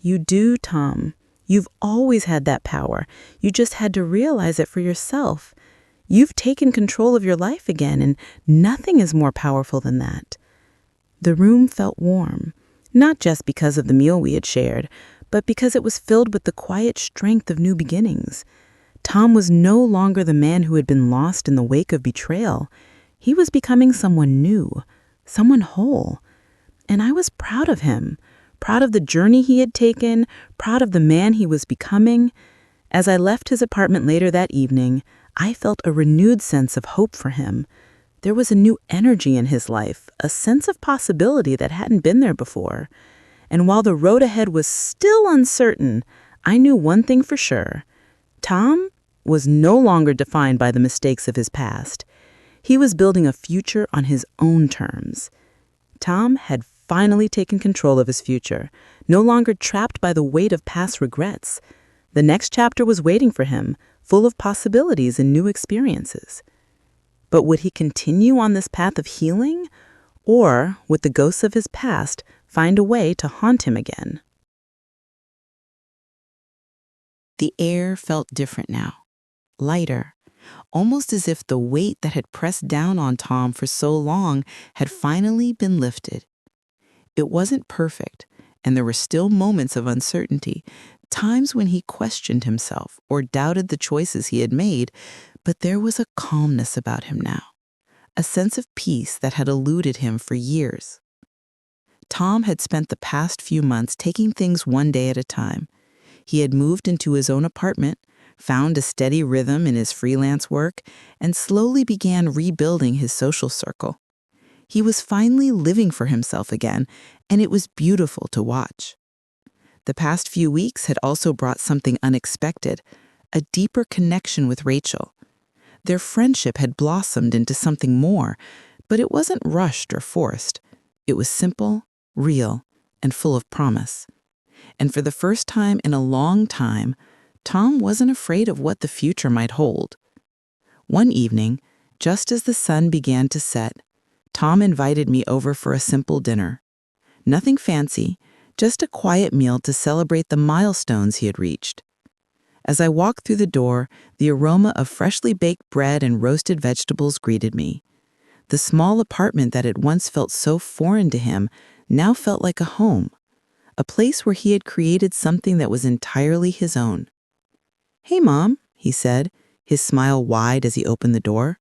"You do, Tom. You've always had that power. You just had to realize it for yourself. You've taken control of your life again, and nothing is more powerful than that." The room felt warm, not just because of the meal we had shared, but because it was filled with the quiet strength of new beginnings. Tom was no longer the man who had been lost in the wake of betrayal. He was becoming someone new, someone whole. And I was proud of him, proud of the journey he had taken, proud of the man he was becoming. As I left his apartment later that evening, I felt a renewed sense of hope for him. There was a new energy in his life, a sense of possibility that hadn't been there before. And while the road ahead was still uncertain, I knew one thing for sure. Tom was no longer defined by the mistakes of his past. He was building a future on his own terms. Tom had finally taken control of his future, no longer trapped by the weight of past regrets. The next chapter was waiting for him, full of possibilities and new experiences. But would he continue on this path of healing, or would the ghosts of his past find a way to haunt him again? The air felt different now, lighter, almost as if the weight that had pressed down on Tom for so long had finally been lifted. It wasn't perfect, and there were still moments of uncertainty, times when he questioned himself or doubted the choices he had made, but there was a calmness about him now, a sense of peace that had eluded him for years. Tom had spent the past few months taking things one day at a time. He had moved into his own apartment, found a steady rhythm in his freelance work, and slowly began rebuilding his social circle. He was finally living for himself again, and it was beautiful to watch. The past few weeks had also brought something unexpected, a deeper connection with Rachel. Their friendship had blossomed into something more, but it wasn't rushed or forced. It was simple, real, and full of promise. And for the first time in a long time, Tom wasn't afraid of what the future might hold. One evening, just as the sun began to set, Tom invited me over for a simple dinner. Nothing fancy, just a quiet meal to celebrate the milestones he had reached. As I walked through the door, the aroma of freshly baked bread and roasted vegetables greeted me. The small apartment that had once felt so foreign to him now felt like a home, a place where he had created something that was entirely his own. "Hey, Mom," he said, his smile wide as he opened the door.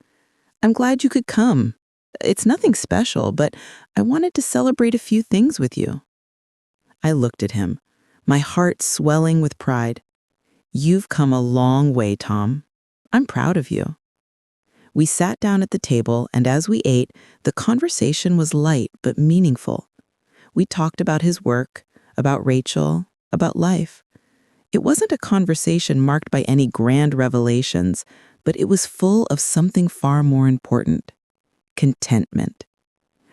"I'm glad you could come. It's nothing special, but I wanted to celebrate a few things with you." I looked at him, my heart swelling with pride. "You've come a long way, Tom. I'm proud of you." We sat down at the table, and as we ate, the conversation was light but meaningful. We talked about his work, about Rachel, about life. It wasn't a conversation marked by any grand revelations, but it was full of something far more important: contentment.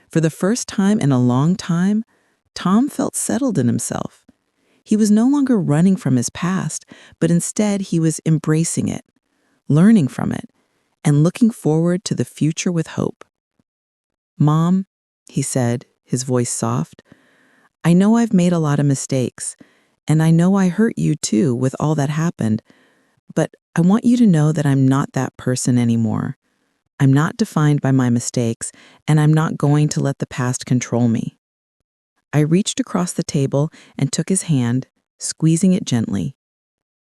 For the first time in a long time, Tom felt settled in himself. He was no longer running from his past, but instead he was embracing it, learning from it, and looking forward to the future with hope. "Mom," he said, his voice soft, "I know I've made a lot of mistakes, and I know I hurt you too with all that happened, but I want you to know that I'm not that person anymore. I'm not defined by my mistakes, and I'm not going to let the past control me." I reached across the table and took his hand, squeezing it gently.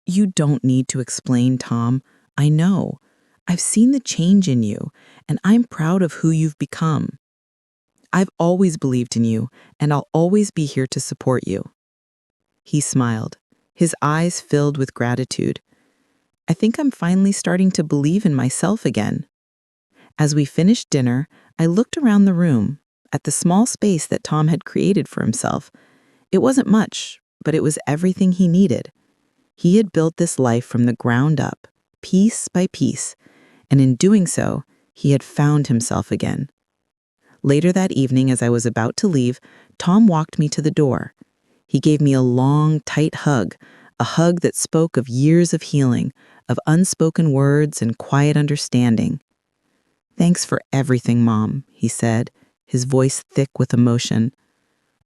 "You don't need to explain, Tom. I know. I've seen the change in you, and I'm proud of who you've become. I've always believed in you, and I'll always be here to support you." He smiled, his eyes filled with gratitude. "I think I'm finally starting to believe in myself again." As we finished dinner, I looked around the room, at the small space that Tom had created for himself. It wasn't much, but it was everything he needed. He had built this life from the ground up, piece by piece, and in doing so, he had found himself again. Later that evening, as I was about to leave, Tom walked me to the door. He gave me a long, tight hug, a hug that spoke of years of healing, of unspoken words and quiet understanding. "Thanks for everything, Mom," he said, his voice thick with emotion.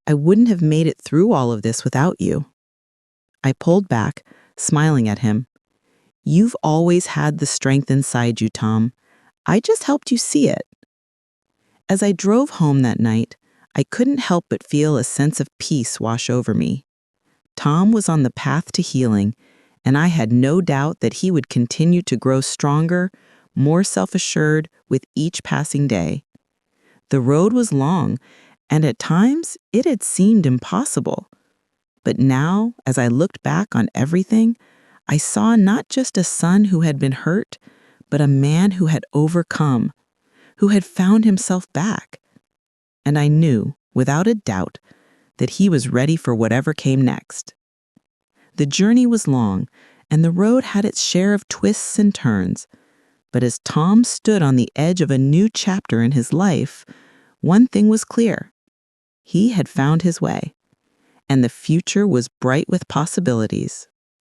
"I wouldn't have made it through all of this without you." I pulled back, smiling at him. "You've always had the strength inside you, Tom. I just helped you see it." As I drove home that night, I couldn't help but feel a sense of peace wash over me. Tom was on the path to healing, and I had no doubt that he would continue to grow stronger, more self-assured with each passing day. The road was long, and at times it had seemed impossible. But now, as I looked back on everything, I saw not just a son who had been hurt, but a man who had overcome, who had found himself back. And I knew, without a doubt, that he was ready for whatever came next. The journey was long, and the road had its share of twists and turns. But as Tom stood on the edge of a new chapter in his life, one thing was clear. He had found his way, and the future was bright with possibilities.